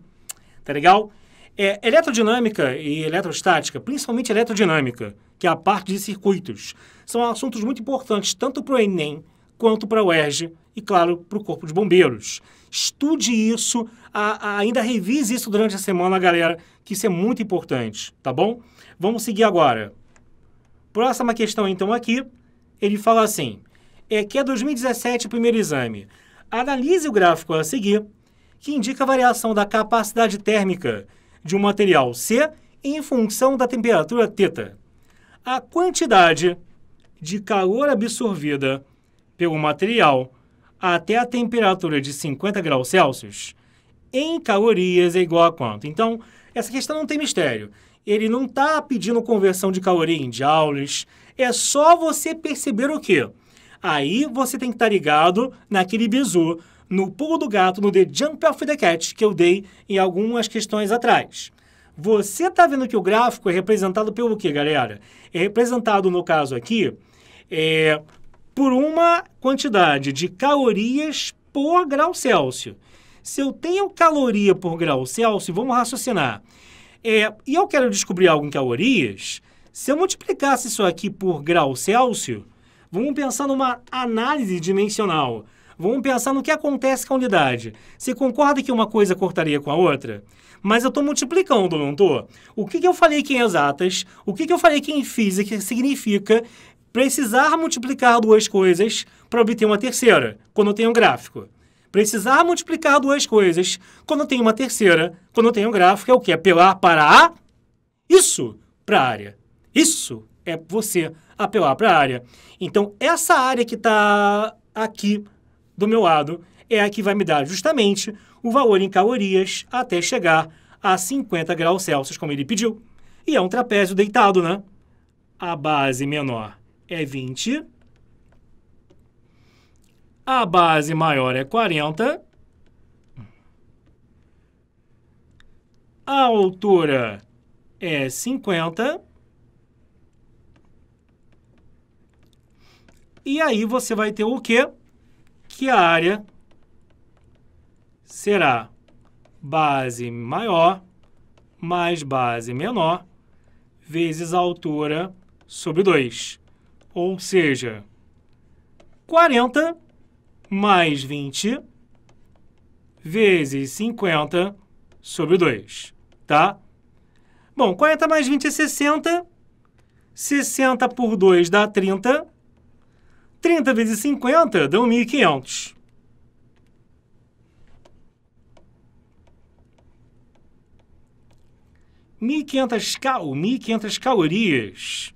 Tá legal? Eletrodinâmica e eletrostática, principalmente eletrodinâmica, que é a parte de circuitos, são assuntos muito importantes tanto para o Enem quanto para o UERJ e, claro, para o Corpo de Bombeiros. Estude isso, ainda revise isso durante a semana, galera, que isso é muito importante, tá bom? Vamos seguir agora. Próxima questão, então, aqui, ele fala assim, que é 2017 o primeiro exame. Analise o gráfico a seguir, que indica a variação da capacidade térmica de um material C em função da temperatura θ. A quantidade de calor absorvida pelo material até a temperatura de 50 graus Celsius em calorias é igual a quanto? Então, essa questão não tem mistério. Ele não está pedindo conversão de caloria em joules. É só você perceber o quê? Aí você tem que estar ligado naquele bizu, no pulo do gato, no The Jump of the Cat, que eu dei em algumas questões atrás. Você está vendo que o gráfico é representado pelo quê, galera? É representado, no caso aqui, por uma quantidade de calorias por grau Celsius. Se eu tenho caloria por grau Celsius, vamos raciocinar. E eu quero descobrir algo em calorias, se eu multiplicasse isso aqui por grau Celsius, vamos pensar numa análise dimensional. Vamos pensar no que acontece com a unidade. Você concorda que uma coisa cortaria com a outra? Mas eu estou multiplicando, não estou? O que eu falei aqui em exatas, o que eu falei aqui em física significa precisar multiplicar duas coisas para obter uma terceira, quando eu tenho um gráfico. Precisar multiplicar duas coisas quando eu tenho uma terceira, quando eu tenho um gráfico, é o quê? Apelar para a... Isso, para a área. Isso é você apelar para a área. Então, essa área que está aqui do meu lado é a que vai me dar justamente o valor em calorias até chegar a 50 graus Celsius, como ele pediu. E é um trapézio deitado, né? A base menor é 20. A base maior é 40. A altura é 50. E aí você vai ter o quê? Que a área será base maior mais base menor vezes a altura sobre 2. Ou seja, 40 mais 20 vezes 50 sobre 2, tá? Bom, 40 mais 20 é 60. 60 por 2 dá 30. 30 vezes 50 dão 1.500. $1.500 calorias.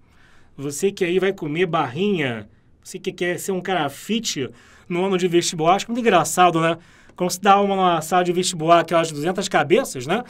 Você que aí vai comer barrinha, você que quer ser um cara fit no ano de vestibular, acho muito engraçado, né? Quando se dá uma sala de vestibular, aquelas 200 cabeças, né?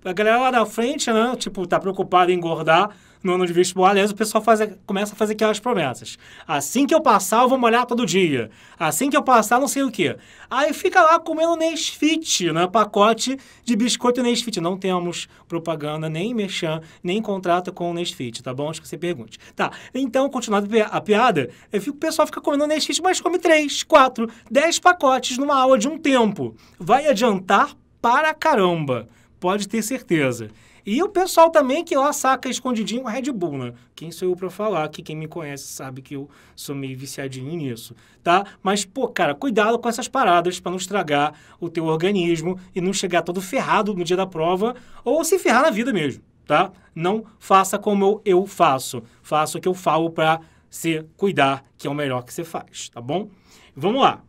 A galera lá na frente, né? Tipo, tá preocupada em engordar no ano de vestibular. Aliás, o pessoal começa a fazer aquelas promessas. Assim que eu passar, eu vou molhar todo dia. Assim que eu passar, não sei o quê. Aí fica lá comendo Nesfit, né? Pacote de biscoito Nesfit. Não temos propaganda, nem merchan, nem contrato com o Nesfit, tá bom? Acho que você pergunte. Tá, então, continuando a piada, o pessoal fica comendo Nesfit, mas come 3, 4, 10 pacotes numa aula de um tempo. Vai adiantar para caramba. Pode ter certeza. E o pessoal também que lá saca escondidinho Red Bull, né? Quem sou eu pra falar? Que quem me conhece sabe que eu sou meio viciadinho nisso, tá? Mas, pô, cara, cuidado com essas paradas pra não estragar o teu organismo e não chegar todo ferrado no dia da prova ou se ferrar na vida mesmo, tá? Não faça como eu faço. Faça o que eu falo pra se cuidar, que é o melhor que você faz, tá bom? Vamos lá.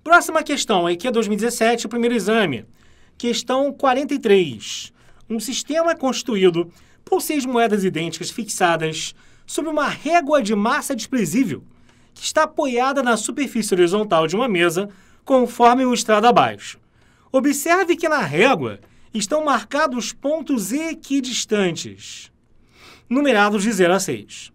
Próxima questão, aqui é 2017, o primeiro exame. Questão 43. Um sistema constituído por 6 moedas idênticas fixadas sobre uma régua de massa desprezível que está apoiada na superfície horizontal de uma mesa, conforme ilustrado abaixo. Observe que na régua estão marcados pontos equidistantes, numerados de 0 a 6.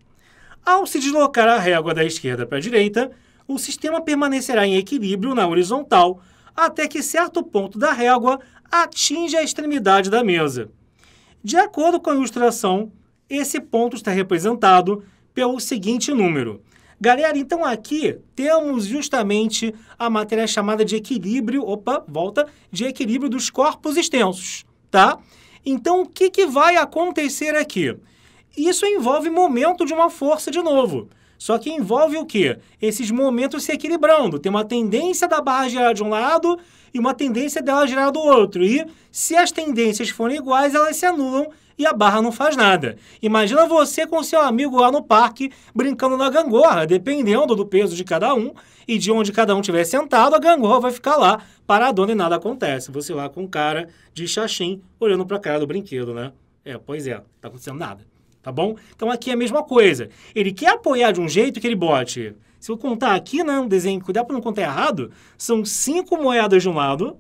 Ao se deslocar a régua da esquerda para a direita, o sistema permanecerá em equilíbrio na horizontal até que certo ponto da régua atinja a extremidade da mesa. De acordo com a ilustração, esse ponto está representado pelo seguinte número. Galera, então aqui temos justamente a matéria chamada de equilíbrio, de equilíbrio dos corpos extensos, tá? Então, o que vai acontecer aqui? Isso envolve momento de uma força de novo. Só que envolve o quê? Esses momentos se equilibrando. Tem uma tendência da barra girar de um lado e uma tendência dela girar do outro. E se as tendências forem iguais, elas se anulam e a barra não faz nada. Imagina você com seu amigo lá no parque brincando na gangorra. Dependendo do peso de cada um e de onde cada um estiver sentado, a gangorra vai ficar lá paradona e nada acontece. Você lá com cara de xaxim olhando para a cara do brinquedo, né? Pois é, não tá acontecendo nada. Tá bom? Então aqui é a mesma coisa. Ele quer apoiar de um jeito que ele bote. Se eu contar aqui, né, um desenho, cuidado para não contar errado, são 5 moedas de um lado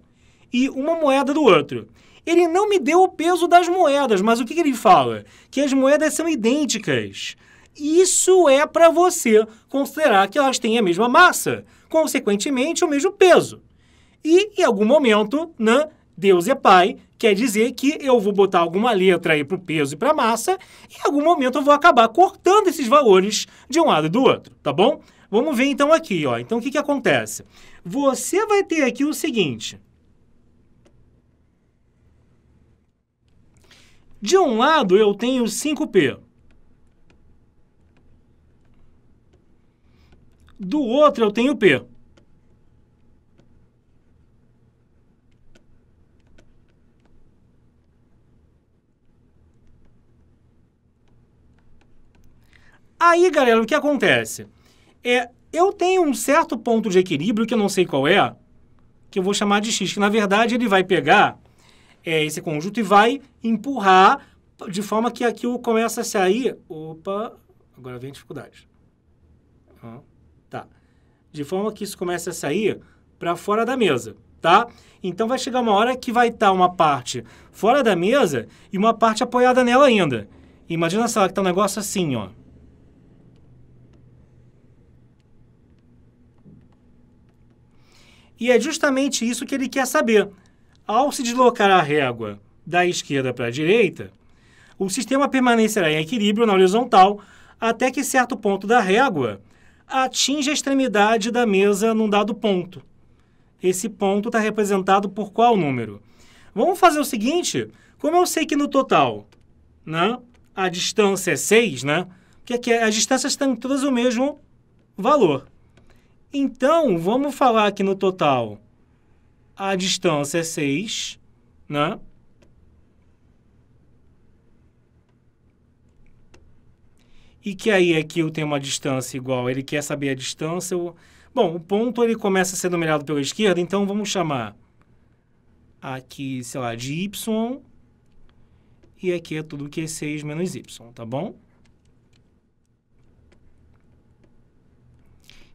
e uma moeda do outro. Ele não me deu o peso das moedas, mas o que ele fala? Que as moedas são idênticas. Isso é para você considerar que elas têm a mesma massa, consequentemente o mesmo peso. E em algum momento, né, Deus é pai, quer dizer que eu vou botar alguma letra aí para o peso e para a massa, e em algum momento eu vou acabar cortando esses valores de um lado e do outro, tá bom? Vamos ver então aqui, ó. Então o que acontece? Você vai ter aqui o seguinte. De um lado eu tenho 5P. Do outro eu tenho P. Aí, galera, o que acontece? Eu tenho um certo ponto de equilíbrio, que eu não sei qual é, que eu vou chamar de X, que na verdade ele vai pegar esse conjunto e vai empurrar de forma que aquilo começa a sair... Opa, agora vem a dificuldade. Tá. De forma que isso começa a sair para fora da mesa, tá? Então vai chegar uma hora que vai estar uma parte fora da mesa e uma parte apoiada nela ainda. Imagina só que tá um negócio assim, ó. E é justamente isso que ele quer saber. Ao se deslocar a régua da esquerda para a direita, o sistema permanecerá em equilíbrio na horizontal até que certo ponto da régua atinja a extremidade da mesa num dado ponto. Esse ponto está representado por qual número? Vamos fazer o seguinte, como eu sei que no total, né, a distância é 6, né, porque as distâncias têm todas o mesmo valor. Então, vamos falar que no total a distância é 6, né? E que aí aqui eu tenho uma distância igual, ele quer saber a distância. Bom, o ponto ele começa a ser numerado pela esquerda, então vamos chamar aqui, sei lá, de y, e aqui é tudo que é 6 menos y, tá bom?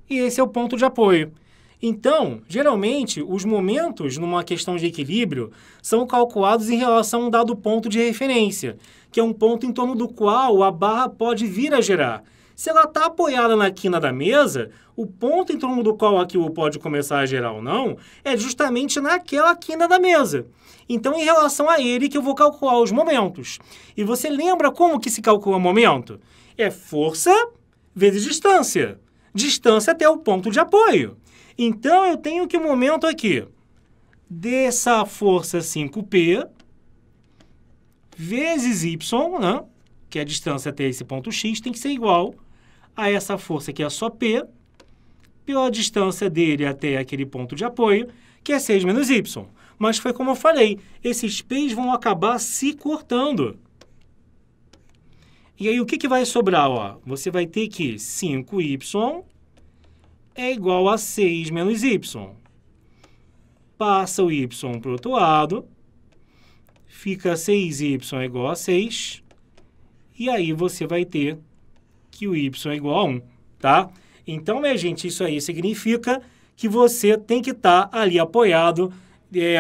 E esse é o ponto de apoio. Então, geralmente, os momentos numa questão de equilíbrio são calculados em relação a um dado ponto de referência, que é um ponto em torno do qual a barra pode vir a girar. Se ela está apoiada na quina da mesa, o ponto em torno do qual aquilo pode começar a girar ou não é justamente naquela quina da mesa. Então, em relação a ele que eu vou calcular os momentos. E você lembra como que se calcula momento? É força vezes distância. Distância até o ponto de apoio. Então, eu tenho que o momento aqui dessa força 5P vezes y, né, que é a distância até esse ponto x, tem que ser igual a essa força que é só P, pela distância dele até aquele ponto de apoio, que é 6 menos y. Mas foi como eu falei, esses P's vão acabar se cortando. E aí, o que vai sobrar? Ó? Você vai ter que 5y é igual a 6 menos y. Passa o y para o outro lado, fica 6y igual a 6, e aí você vai ter que o y é igual a 1, tá? Então, minha gente, isso aí significa que você tem que estar ali apoiado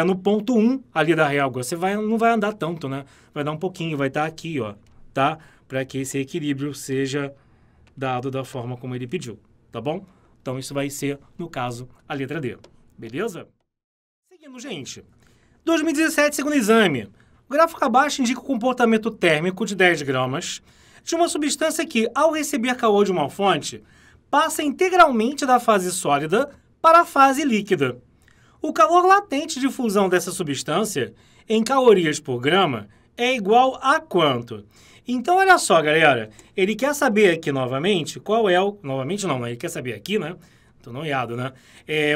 no ponto 1 ali da régua. Você não vai andar tanto, né? Vai dar um pouquinho, vai estar aqui, ó, tá? Para que esse equilíbrio seja dado da forma como ele pediu, tá bom? Então, isso vai ser, no caso, a letra D. Beleza? Seguindo, gente. 2017, segundo exame. O gráfico abaixo indica o comportamento térmico de 10 gramas de uma substância que, ao receber calor de uma fonte, passa integralmente da fase sólida para a fase líquida. O calor latente de fusão dessa substância, em calorias por grama, é igual a quanto? Então, olha só, galera. Ele quer saber aqui, novamente, qual é o... Novamente não, né? Ele quer saber aqui, né? Tô noiado, né?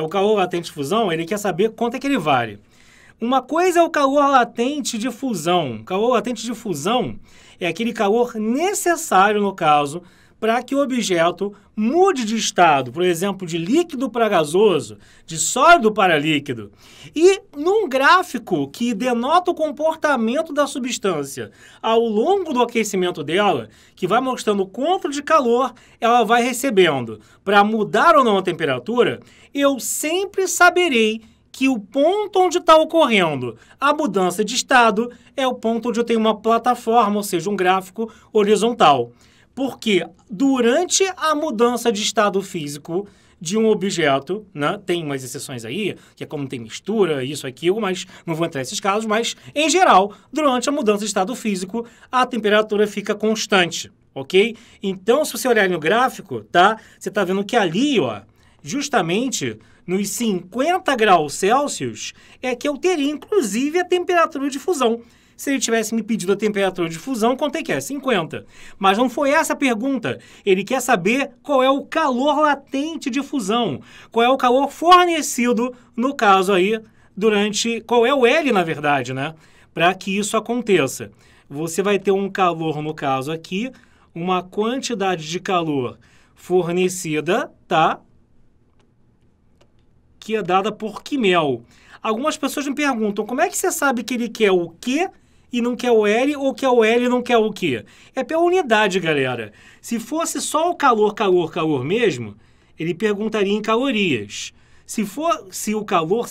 O calor latente de fusão, ele quer saber quanto é que ele vale. Uma coisa é o calor latente de fusão. O calor latente de fusão é aquele calor necessário, no caso, para que o objeto mude de estado, por exemplo, de líquido para gasoso, de sólido para líquido. E num gráfico que denota o comportamento da substância ao longo do aquecimento dela, que vai mostrando quanto de calor ela vai recebendo para mudar ou não a temperatura, eu sempre saberei que o ponto onde está ocorrendo a mudança de estado é o ponto onde eu tenho uma plataforma, ou seja, um gráfico horizontal. Porque durante a mudança de estado físico de um objeto, né, tem umas exceções aí, que é como tem mistura, isso, aquilo, mas não vou entrar nesses casos, mas, em geral, durante a mudança de estado físico, a temperatura fica constante, ok? Então, se você olhar no gráfico, tá, você está vendo que ali, ó, justamente nos 50 graus Celsius, é que eu teria, inclusive, a temperatura de fusão. Se ele tivesse me pedido a temperatura de fusão, quanto é que é? 50. Mas não foi essa a pergunta. Ele quer saber qual é o calor latente de fusão. Qual é o calor fornecido, no caso aí, durante... Qual é o L, na verdade, né? Para que isso aconteça. Você vai ter um calor, no caso aqui, uma quantidade de calor fornecida, tá? Que é dada por Quimel. Algumas pessoas me perguntam, como é que você sabe que ele quer o quê e não quer o L, ou quer o L e não quer o quê? É pela unidade, galera. Se fosse só o calor, calor, calor mesmo, ele perguntaria em calorias. Se fosse o calor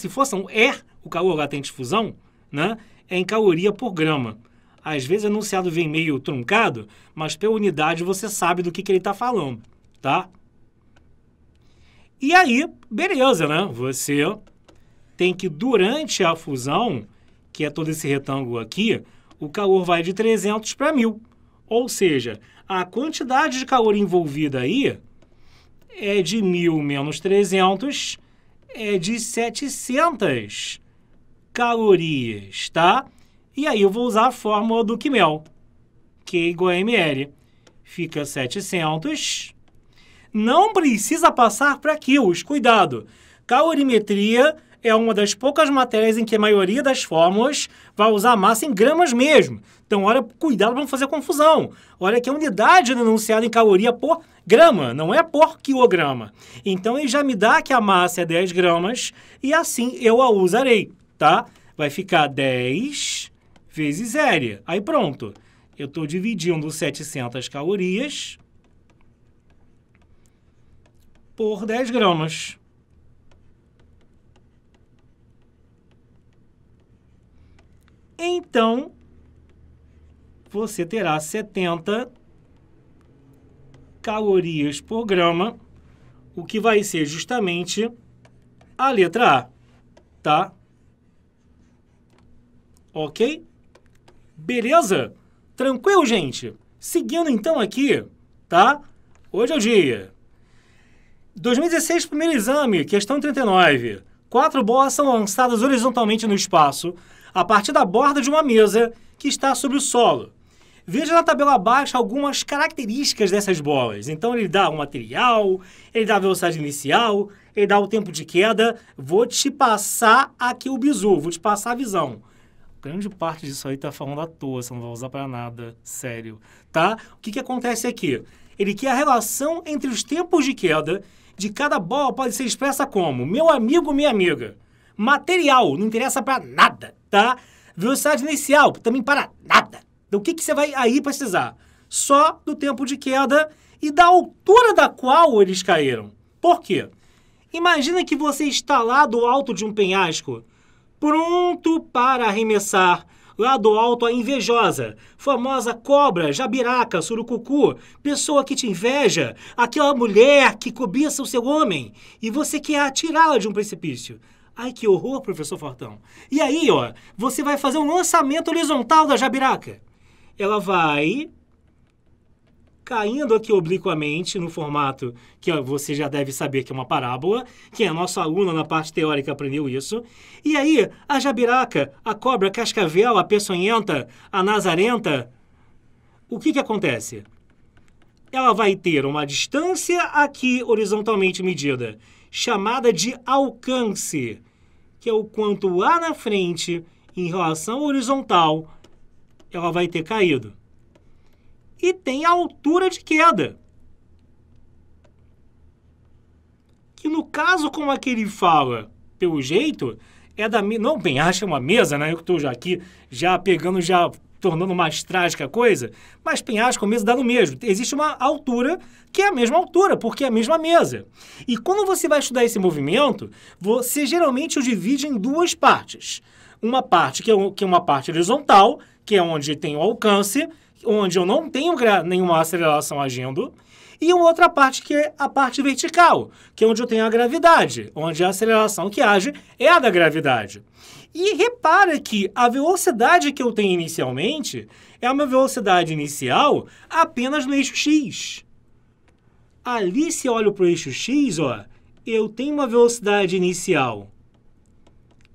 latente de fusão, né, é em caloria por grama. Às vezes o enunciado vem meio truncado, mas pela unidade você sabe do que ele está falando, tá? E aí, beleza, né? Você tem que, durante a fusão, que é todo esse retângulo aqui, o calor vai de 300 para 1000. Ou seja, a quantidade de calor envolvida aí é de 1000 menos 300, é de 700 calorias, tá? E aí eu vou usar a fórmula do Quimel, Q igual a ml. Fica 700... Não precisa passar para quilos, cuidado. Calorimetria é uma das poucas matérias em que a maioria das fórmulas vai usar a massa em gramas mesmo. Então, olha, cuidado para não fazer confusão. Olha que a unidade é enunciada em caloria por grama, não é por quilograma. Então, ele já me dá que a massa é 10 gramas e assim eu a usarei, tá? Vai ficar 10 vezes R. Aí pronto. Eu estou dividindo 700 calorias por 10 gramas. Então, você terá 70 calorias por grama, o que vai ser justamente a letra A, tá? Ok? Beleza? Tranquilo, gente? Seguindo então aqui, tá? Hoje é o dia. 2016, primeiro exame, questão 39. 4 bolas são lançadas horizontalmente no espaço a partir da borda de uma mesa que está sobre o solo. Veja na tabela abaixo algumas características dessas bolas. Então, ele dá o material, ele dá a velocidade inicial, ele dá o tempo de queda. Vou te passar aqui o bizu, vou te passar a visão. Grande parte disso aí tá falando à toa, você não vai usar para nada, sério, tá? O que acontece aqui? Ele quer a relação entre os tempos de queda de cada bola pode ser expressa como meu amigo, minha amiga. Material, não interessa para nada, tá? Velocidade inicial, também para nada. Então, o que você vai aí precisar? Só do tempo de queda e da altura da qual eles caíram. Por quê? Imagina que você está lá do alto de um penhasco, pronto para arremessar. Lá do alto a invejosa, famosa cobra, jabiraca, surucucu, pessoa que te inveja, aquela mulher que cobiça o seu homem e você quer atirá-la de um precipício. Ai, que horror, professor Fortão. E aí, ó, você vai fazer um lançamento horizontal da jabiraca. Ela vai caindo aqui obliquamente no formato que você já deve saber que é uma parábola, que a nossa aluna na parte teórica aprendeu isso. E aí, a jabiraca, a cobra, a cascavel, a peçonhenta, a nazarenta, o que acontece? Ela vai ter uma distância aqui horizontalmente medida, chamada de alcance, que é o quanto lá na frente, em relação horizontal, ela vai ter caído. E tem a altura de queda. Que no caso, como aquele fala, pelo jeito, é da... Não, penhasco é uma mesa, né? Eu estou já aqui, já pegando, já tornando mais trágica a coisa. Mas penhasco, mesa dá no mesmo. Existe uma altura que é a mesma altura, porque é a mesma mesa. E quando você vai estudar esse movimento, você geralmente o divide em duas partes. Uma parte que é uma parte horizontal, que é onde tem o alcance, onde eu não tenho nenhuma aceleração agindo, e uma outra parte que é a parte vertical, que é onde eu tenho a gravidade, onde a aceleração que age é a da gravidade. E repara que a velocidade que eu tenho inicialmente é uma velocidade inicial apenas no eixo x. Ali, se eu olho para o eixo x, ó, eu tenho uma velocidade inicial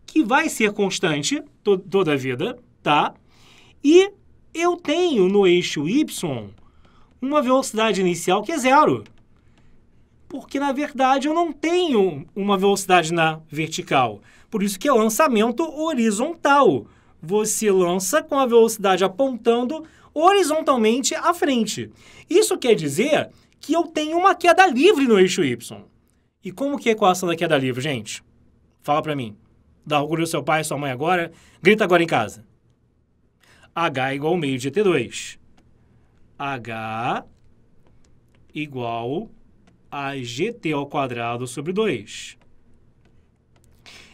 que vai ser constante toda a vida, tá? E eu tenho no eixo y uma velocidade inicial que é zero. Porque, na verdade, eu não tenho uma velocidade na vertical. Por isso que é lançamento horizontal. Você lança com a velocidade apontando horizontalmente à frente. Isso quer dizer que eu tenho uma queda livre no eixo y. E como que é a equação da queda livre, gente? Fala pra mim. Dá orgulho ao seu pai e sua mãe agora. Grita agora em casa. H igual ao meio de T2. H igual a GT ao quadrado sobre 2.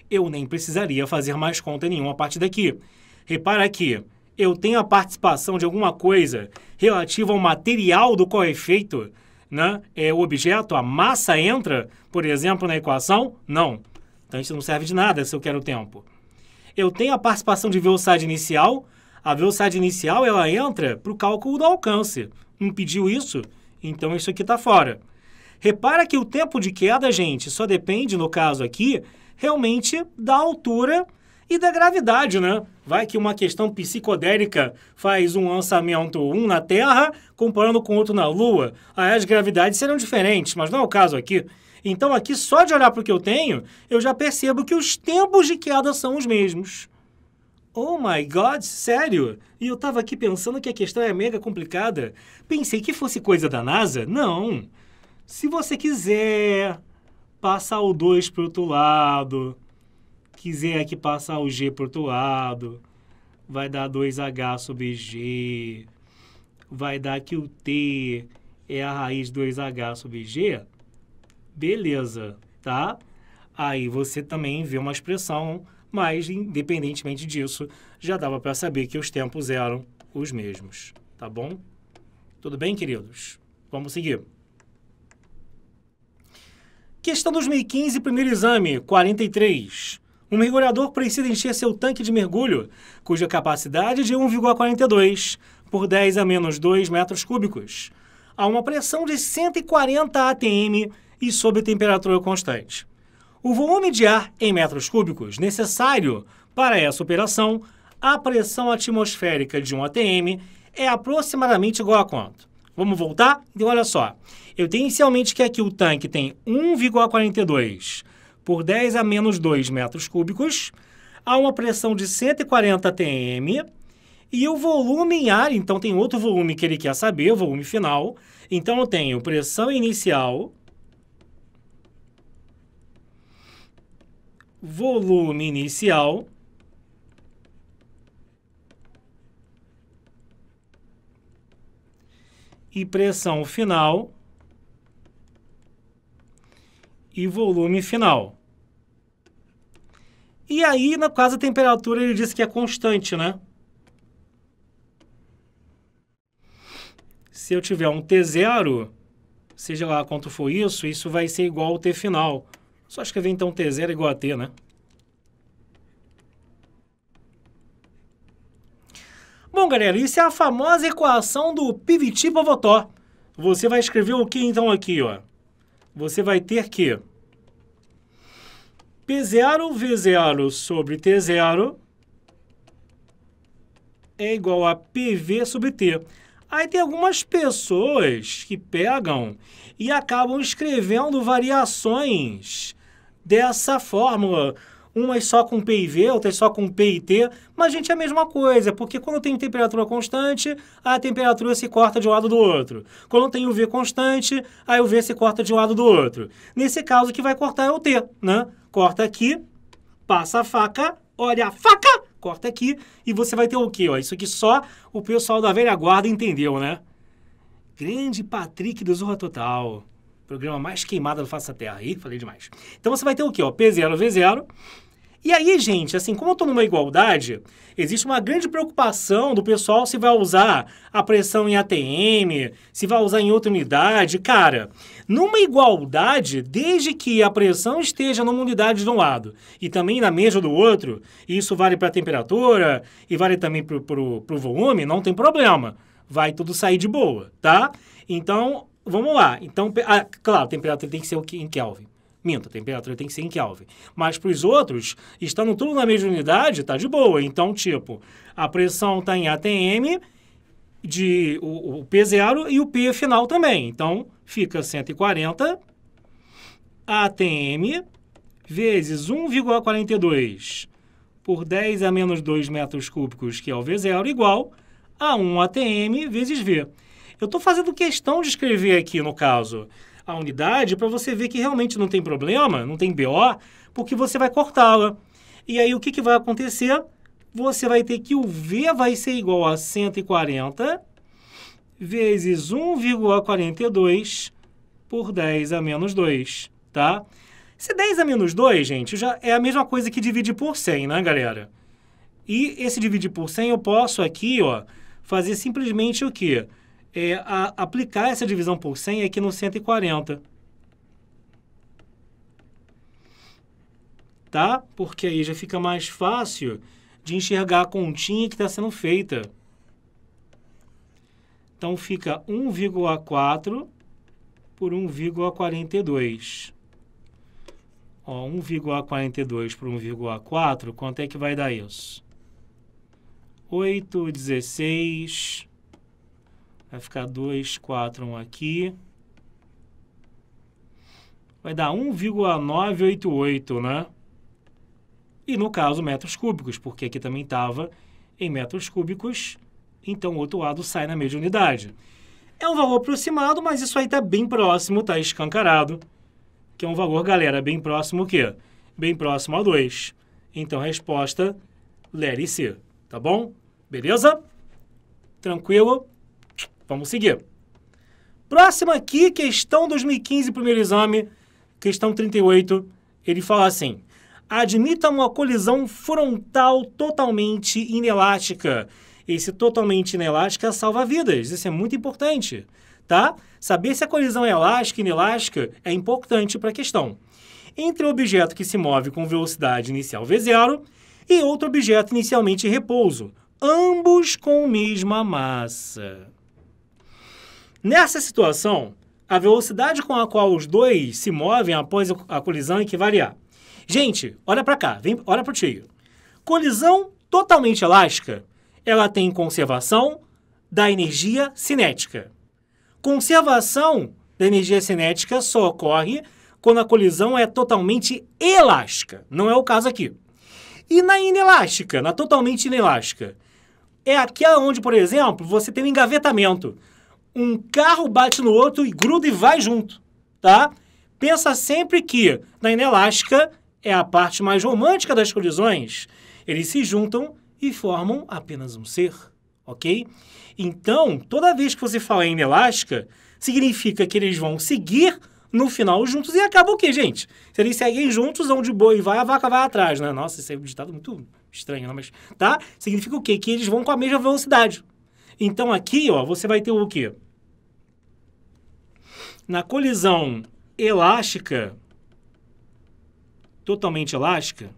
Eu nem precisaria fazer mais conta nenhuma a partir daqui. Repara aqui, eu tenho a participação de alguma coisa relativa ao material do qual é feito, né? O objeto, a massa entra, por exemplo, na equação? Não. Então isso não serve de nada se eu quero tempo. Eu tenho a participação de velocidade inicial. A velocidade inicial, ela entra para o cálculo do alcance. Não pediu isso? Então isso aqui está fora. Repara que o tempo de queda, gente, só depende, no caso aqui, realmente da altura e da gravidade, né? Vai que uma questão psicodélica faz um lançamento, um na Terra, comparando com outro na Lua. Aí as gravidades serão diferentes, mas não é o caso aqui. Então aqui, só de olhar para o que eu tenho, eu já percebo que os tempos de queda são os mesmos. Oh my God, sério? E eu tava aqui pensando que a questão é mega complicada. Pensei que fosse coisa da NASA? Não. Se você quiser passar o 2 para o outro lado, quiser aqui passar o G para o outro lado, vai dar 2H sobre G, vai dar que o T é a raiz 2H sobre G, beleza, tá? Aí você também vê uma expressão, mas independentemente disso, já dava para saber que os tempos eram os mesmos, tá bom? Tudo bem, queridos? Vamos seguir. Questão 2015, primeiro exame, 43. Um mergulhador precisa encher seu tanque de mergulho, cuja capacidade é de 1,42 por 10 a menos 2 metros cúbicos, a uma pressão de 140 atm e sob temperatura constante. O volume de ar em metros cúbicos necessário para essa operação, a pressão atmosférica de 1 atm, é aproximadamente igual a quanto? Vamos voltar? Então, olha só. Eu tenho inicialmente que aqui o tanque tem 1,42 por 10 a menos 2 metros cúbicos, a uma pressão de 140 atm, e o volume em ar, então tem outro volume que ele quer saber, o volume final. Então, eu tenho pressão inicial, volume inicial, e pressão final e volume final. E aí, no caso, a temperatura, ele disse que é constante, né? Se eu tiver um T0, seja lá quanto for isso, isso vai ser igual ao T final. Só escrever, então, T0 igual a T, né? Bom, galera, isso é a famosa equação do Pivot-Pivotó. Você vai escrever o que, então, aqui, ó? Você vai ter que P0 V0 sobre T0 é igual a PV sobre T. Aí tem algumas pessoas que pegam e acabam escrevendo variações dessa fórmula. Umas só com P e V, outras só com P e T. Mas, gente, é a mesma coisa, porque quando eu tenho temperatura constante, a temperatura se corta de um lado do outro. Quando eu tenho V constante, aí o V se corta de um lado do outro. Nesse caso, o que vai cortar é o T, né? Corta aqui, passa a faca, olha a faca, corta aqui, e você vai ter o quê? Ó, isso aqui só o pessoal da velha guarda entendeu, né? Grande Patrick do Zorra Total. Programa mais queimado do face da Terra. Ih, falei demais. Então você vai ter o quê? Ó, P0, V0. E aí, gente, assim, como eu estou numa igualdade, existe uma grande preocupação do pessoal se vai usar a pressão em ATM, se vai usar em outra unidade. Cara, numa igualdade, desde que a pressão esteja numa unidade de um lado e também na mesma do outro, e isso vale para a temperatura e vale também para o volume, não tem problema. Vai tudo sair de boa, tá? Então, vamos lá. Então, claro, a temperatura tem que ser em Kelvin. Minto, a temperatura tem que ser em Kelvin. Mas para os outros, estando tudo na mesma unidade, tá de boa. Então, tipo, a pressão está em ATM, o P0 e o P final também. Então, fica 140 ATM vezes 1,42 por 10 a menos 2 metros cúbicos, que é o V0, igual a 1 ATM vezes V. Eu estou fazendo questão de escrever aqui, no caso, a unidade para você ver que realmente não tem problema, não tem BO, porque você vai cortá-la. E aí o que vai acontecer? Você vai ter que o V vai ser igual a 140 vezes 1,42 por 10 a menos 2, tá? Esse 10 a menos 2, gente, já é a mesma coisa que dividir por 100, né, galera? E esse dividir por 100 eu posso aqui, ó, fazer simplesmente o quê? Aplicar essa divisão por 100 aqui no 140. Tá? Porque aí já fica mais fácil de enxergar a continha que está sendo feita. Então, fica 1,4 por 1,42. 1,42 por 1,4, quanto é que vai dar isso? 8, 16... Vai ficar 2, 4, 1 aqui. Vai dar 1,988, né? E no caso, metros cúbicos, porque aqui também estava em metros cúbicos, então o outro lado sai na mesma unidade. É um valor aproximado, mas isso aí está bem próximo, está escancarado. Que é um valor, galera, bem próximo o quê? Bem próximo a 2. Então, a resposta, letra C, tá bom? Beleza? Tranquilo? Vamos seguir. Próxima aqui, questão 2015, primeiro exame, questão 38. Ele fala assim: admita uma colisão frontal totalmente inelástica. Esse totalmente inelástica salva vidas. Isso é muito importante, tá? Saber se a colisão é elástica ou inelástica é importante para a questão. Entre o objeto que se move com velocidade inicial V0 e outro objeto inicialmente em repouso, ambos com a mesma massa. Nessa situação, a velocidade com a qual os dois se movem após a colisão equivale a... Gente, olha para cá, olha para o tio. Colisão totalmente elástica, ela tem conservação da energia cinética. Conservação da energia cinética só ocorre quando a colisão é totalmente elástica. Não é o caso aqui. E na inelástica, na totalmente inelástica, é aquela onde, por exemplo, você tem um engavetamento. Um carro bate no outro e gruda e vai junto, tá? Pensa sempre que na inelástica é a parte mais romântica das colisões. Eles se juntam e formam apenas um ser, ok? Então, toda vez que você fala em inelástica, significa que eles vão seguir no final juntos e acaba o quê, gente? Se eles seguem juntos, onde o boi vai, a vaca vai atrás, né? Nossa, esse é um ditado muito estranho, né? Mas, tá? Significa o quê? Que eles vão com a mesma velocidade. Então aqui, ó, você vai ter o quê? Na colisão elástica, totalmente elástica.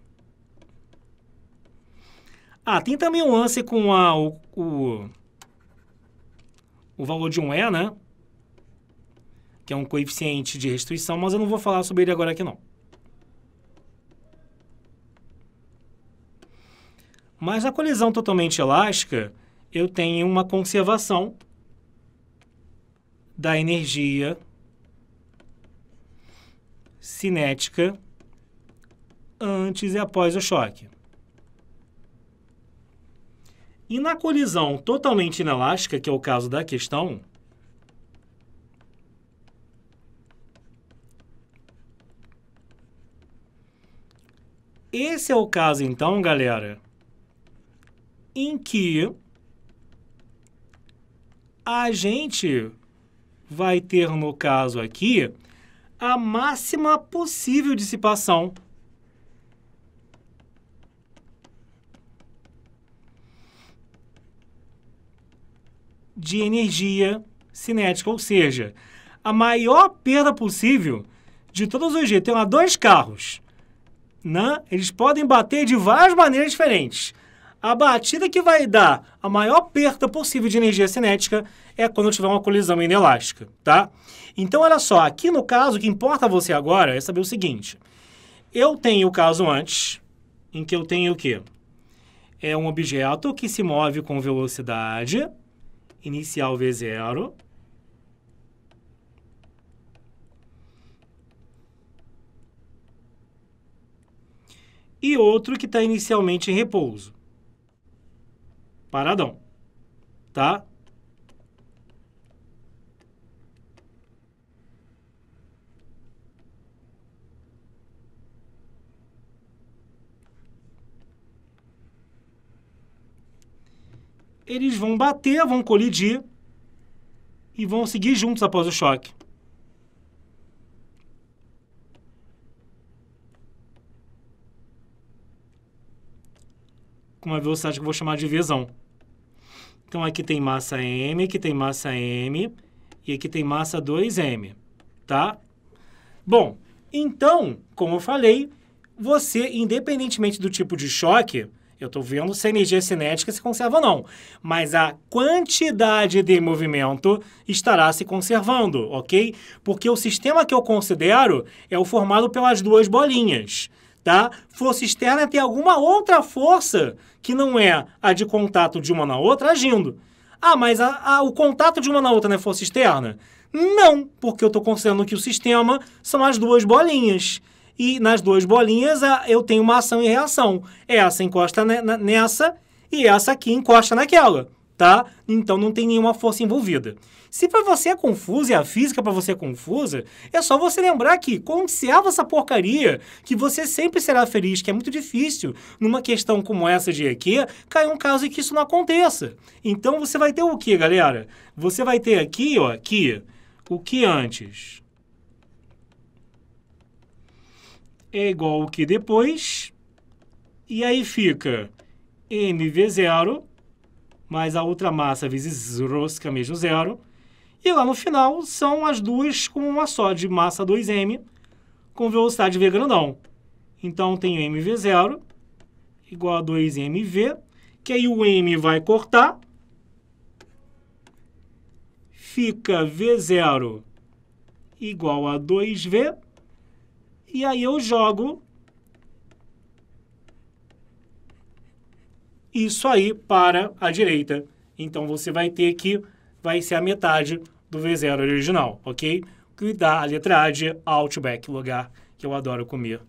Ah, tem também um lance com o valor de um E, né? Que é um coeficiente de restrição, mas eu não vou falar sobre ele agora aqui, não. Mas na colisão totalmente elástica, eu tenho uma conservação da energia cinética antes e após o choque. E na colisão totalmente inelástica, que é o caso da questão, esse é o caso, então, galera, em que a gente vai ter, no caso aqui, a máxima possível dissipação de energia cinética, ou seja, a maior perda possível de todos os jeitos. Tem lá dois carros, né? Eles podem bater de várias maneiras diferentes. A batida que vai dar a maior perda possível de energia cinética é quando tiver uma colisão inelástica, tá? Então, olha só, aqui no caso, o que importa a você agora é saber o seguinte. Eu tenho o caso antes, em que eu tenho o quê? É um objeto que se move com velocidade inicial V0, e outro que está inicialmente em repouso. Paradão, tá? Eles vão bater, vão colidir e vão seguir juntos após o choque. Com uma velocidade que eu vou chamar de Vzão. Então, aqui tem massa M, aqui tem massa M, e aqui tem massa 2M, tá? Bom, então, como eu falei, você, independentemente do tipo de choque, eu estou vendo se a energia cinética se conserva ou não, mas a quantidade de movimento estará se conservando, ok? Porque o sistema que eu considero é o formado pelas duas bolinhas, tá? Força externa tem alguma outra força que não é a de contato de uma na outra agindo. Ah, mas o contato de uma na outra não é força externa? Não, porque eu estou considerando que o sistema são as duas bolinhas. E nas duas bolinhas eu tenho uma ação e reação. Essa encosta nessa e essa aqui encosta naquela, tá? Então não tem nenhuma força envolvida. Se para você é confuso e a física para você é confusa, é só você lembrar que conserva essa porcaria que você sempre será feliz, que é muito difícil numa questão como essa de EQ, cair um caso em que isso não aconteça. Então você vai ter o que, galera? Você vai ter aqui, ó, aqui, o que antes é igual ao que depois, e aí fica mv0 mais a outra massa vezes rosca menos zero, e lá no final são as duas com uma só de massa 2m com velocidade v grandão. Então tenho mv0 igual a 2mv, que aí o m vai cortar, fica v0 igual a 2v, e aí eu jogo isso aí para a direita. Então você vai ter que vai ser a metade do V0 original, ok? Que dá a letra A de Outback, lugar que eu adoro comer.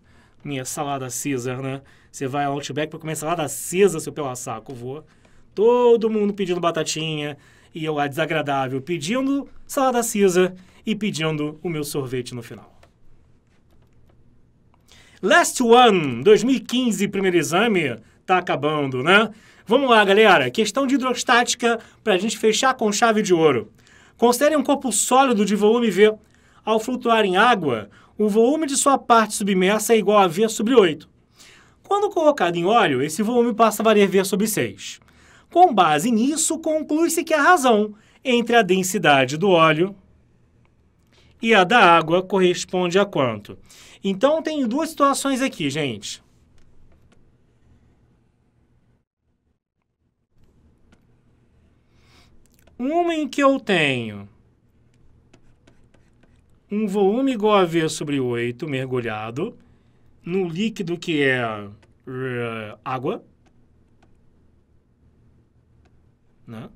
Minha salada Caesar, né? Você vai ao Outback para comer salada Caesar, seu pela saco, vou. Todo mundo pedindo batatinha e eu lá desagradável pedindo salada Caesar e pedindo o meu sorvete no final. Last One, 2015, primeiro exame, tá acabando, né? Vamos lá, galera. Questão de hidrostática para a gente fechar com chave de ouro. Considere um corpo sólido de volume V. Ao flutuar em água, o volume de sua parte submersa é igual a V sobre 8. Quando colocado em óleo, esse volume passa a valer V sobre 6. Com base nisso, conclui-se que a razão entre a densidade do óleo e a da água corresponde a quanto? Então, tem duas situações aqui, gente. Uma em que eu tenho um volume igual a V sobre 8 mergulhado no líquido que é água, né?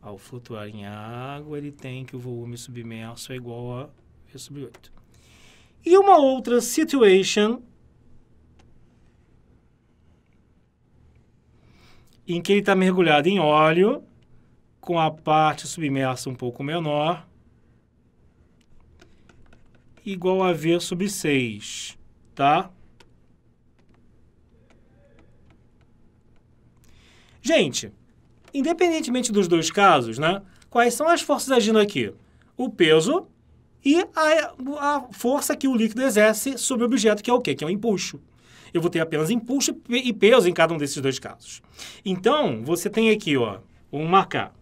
Ao flutuar em água, ele tem que o volume submerso é igual a V sobre 8. E uma outra situation em que ele está mergulhado em óleo, com a parte submersa um pouco menor, igual a V sobre 6, tá? Gente, independentemente dos dois casos, né? Quais são as forças agindo aqui? O peso e a força que o líquido exerce sobre o objeto, que é o quê? Que é o empuxo. Eu vou ter apenas impulso e peso em cada um desses dois casos. Então, você tem aqui, ó, vamos marcar.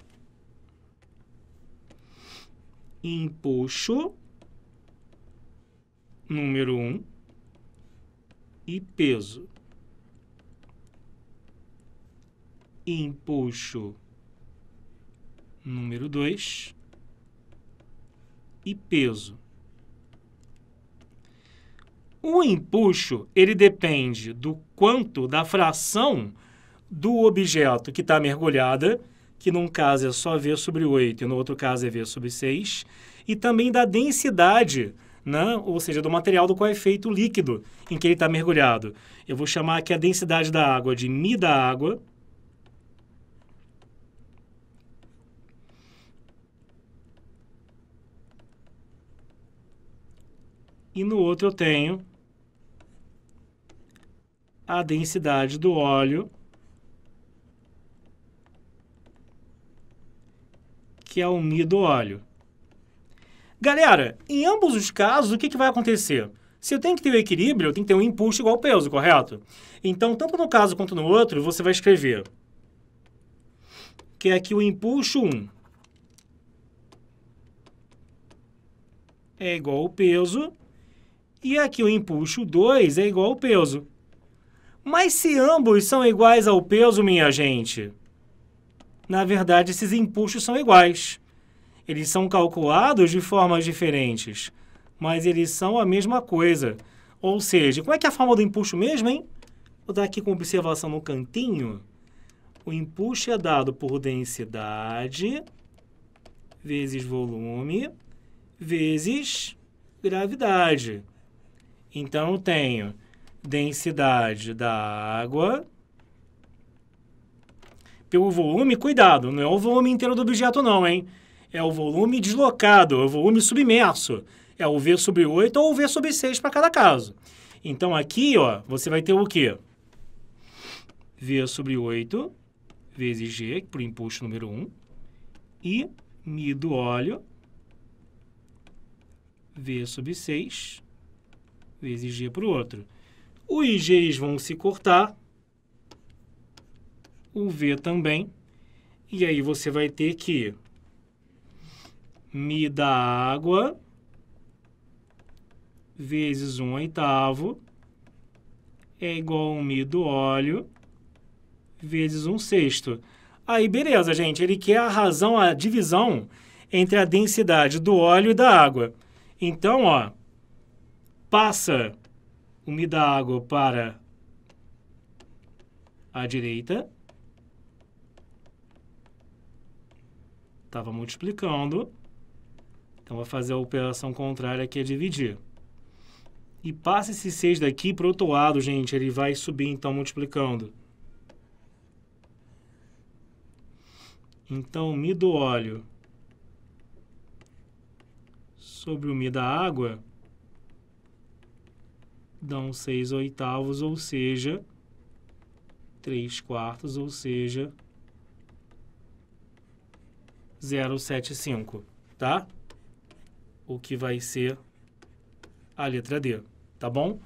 Empuxo, número 1, e peso. Empuxo, número 2, e peso. O empuxo, ele depende do quanto, da fração do objeto que está mergulhada, que num caso é só V sobre 8 e no outro caso é V sobre 6, e também da densidade, né? Ou seja, do material do qual é feito o líquido em que ele está mergulhado. Eu vou chamar aqui a densidade da água de μ da água, e no outro eu tenho a densidade do óleo, que é o μ do óleo. Galera, em ambos os casos, o que vai acontecer? Se eu tenho que ter o equilíbrio, eu tenho que ter um impulso igual ao peso, correto? Então, tanto no caso quanto no outro, você vai escrever que aqui o impulso 1 é igual ao peso, e aqui o impulso 2 é igual ao peso. Mas se ambos são iguais ao peso, minha gente, na verdade, esses impulsos são iguais. Eles são calculados de formas diferentes, mas eles são a mesma coisa. Ou seja, como é que é a forma do impulso mesmo, hein? Vou dar aqui com observação no cantinho. O impulso é dado por densidade vezes volume vezes gravidade. Então, eu tenho densidade da água pelo volume, cuidado, não é o volume inteiro do objeto não, hein? É o volume deslocado, é o volume submerso. É o V sobre 8 ou o V sobre 6 para cada caso. Então, aqui, ó, você vai ter o quê? V sobre 8 vezes G, por impulso número 1, e μ do óleo, V sobre 6 vezes G para o outro. Os Gs vão se cortar, o V também, e aí você vai ter que μ da água vezes 1/8 é igual a μ do óleo vezes 1/6. Aí, beleza, gente. Ele quer a razão, a divisão entre a densidade do óleo e da água. Então, ó, passa o μ da água para a direita. Estava multiplicando. Então, vou fazer a operação contrária, que é dividir. E passa esse 6 daqui para o outro lado, gente. Ele vai subir, então, multiplicando. Então, μ do óleo sobre o μ da água dão 6/8, ou seja, 3/4, ou seja, 0,75, tá? o que vai ser a letra D, tá bom?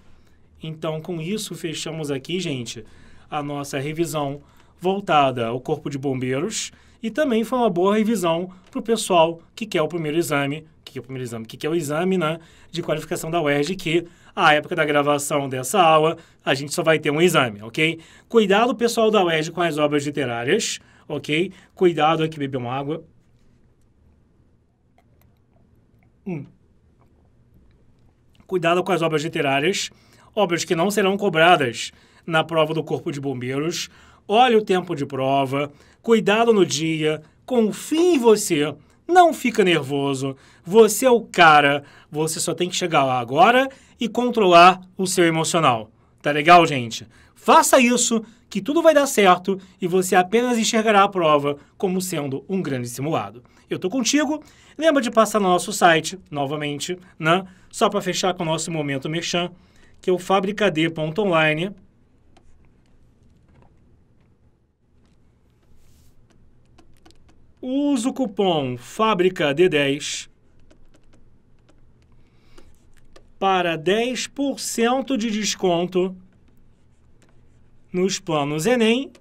Então, com isso, fechamos aqui, gente, a nossa revisão voltada ao Corpo de Bombeiros e também foi uma boa revisão para o pessoal que quer o primeiro exame, que quer o exame, né, de qualificação da UERJ, que à época da gravação dessa aula, a gente só vai ter um exame, ok? Cuidado, pessoal da UERJ, com as obras literárias, ok? Cuidado aqui, beber uma água. Cuidado com as obras literárias, obras que não serão cobradas na prova do Corpo de Bombeiros. Olhe o tempo de prova, cuidado no dia, confie em você, não fica nervoso, você é o cara, você só tem que chegar lá agora e controlar o seu emocional. Tá legal, gente? Faça isso, que tudo vai dar certo e você apenas enxergará a prova como sendo um grande simulado. Eu tô contigo, lembra de passar no nosso site, novamente, né? Só para fechar com o nosso momento merchan, que é o fabricad.online. Usa o cupom FABRICAD10 para 10% de desconto nos planos Enem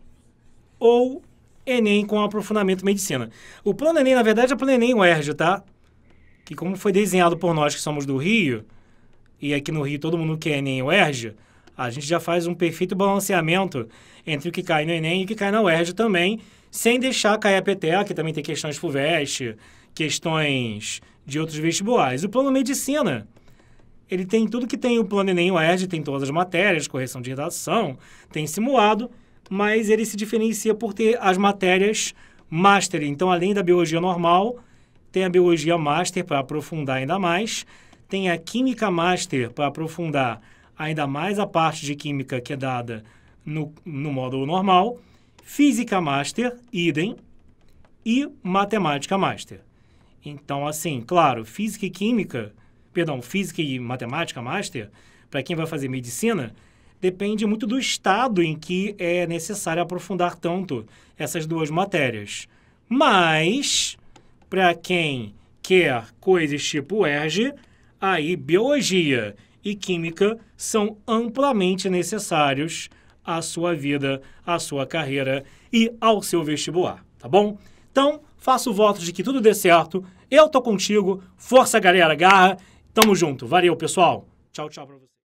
ou Enem com aprofundamento em medicina. O plano Enem, na verdade, é o plano Enem UERJ, tá? Que como foi desenhado por nós que somos do Rio, e aqui no Rio todo mundo quer Enem UERJ, a gente já faz um perfeito balanceamento entre o que cai no Enem e o que cai na UERJ também, sem deixar cair a peteca, que também tem questões FUVEST, questões de outros vestibulares. O plano Medicina, ele tem tudo que tem o plano Enem UERJ, tem todas as matérias, correção de redação, tem simulado, mas ele se diferencia por ter as matérias Master. Então, além da Biologia normal, tem a Biologia Master para aprofundar ainda mais, tem a Química Master para aprofundar ainda mais a parte de Química que é dada no módulo normal, Física Master, idem, e Matemática Master. Então, assim, claro, Física e Matemática Master, para quem vai fazer Medicina, depende muito do estado em que é necessário aprofundar tanto essas duas matérias. Mas, para quem quer coisas tipo UERJ, aí Biologia e Química são amplamente necessários à sua vida, à sua carreira e ao seu vestibular, tá bom? Então, faço o voto de que tudo dê certo. Eu tô contigo. Força, galera, garra. Tamo junto. Valeu, pessoal. Tchau, tchau pra você.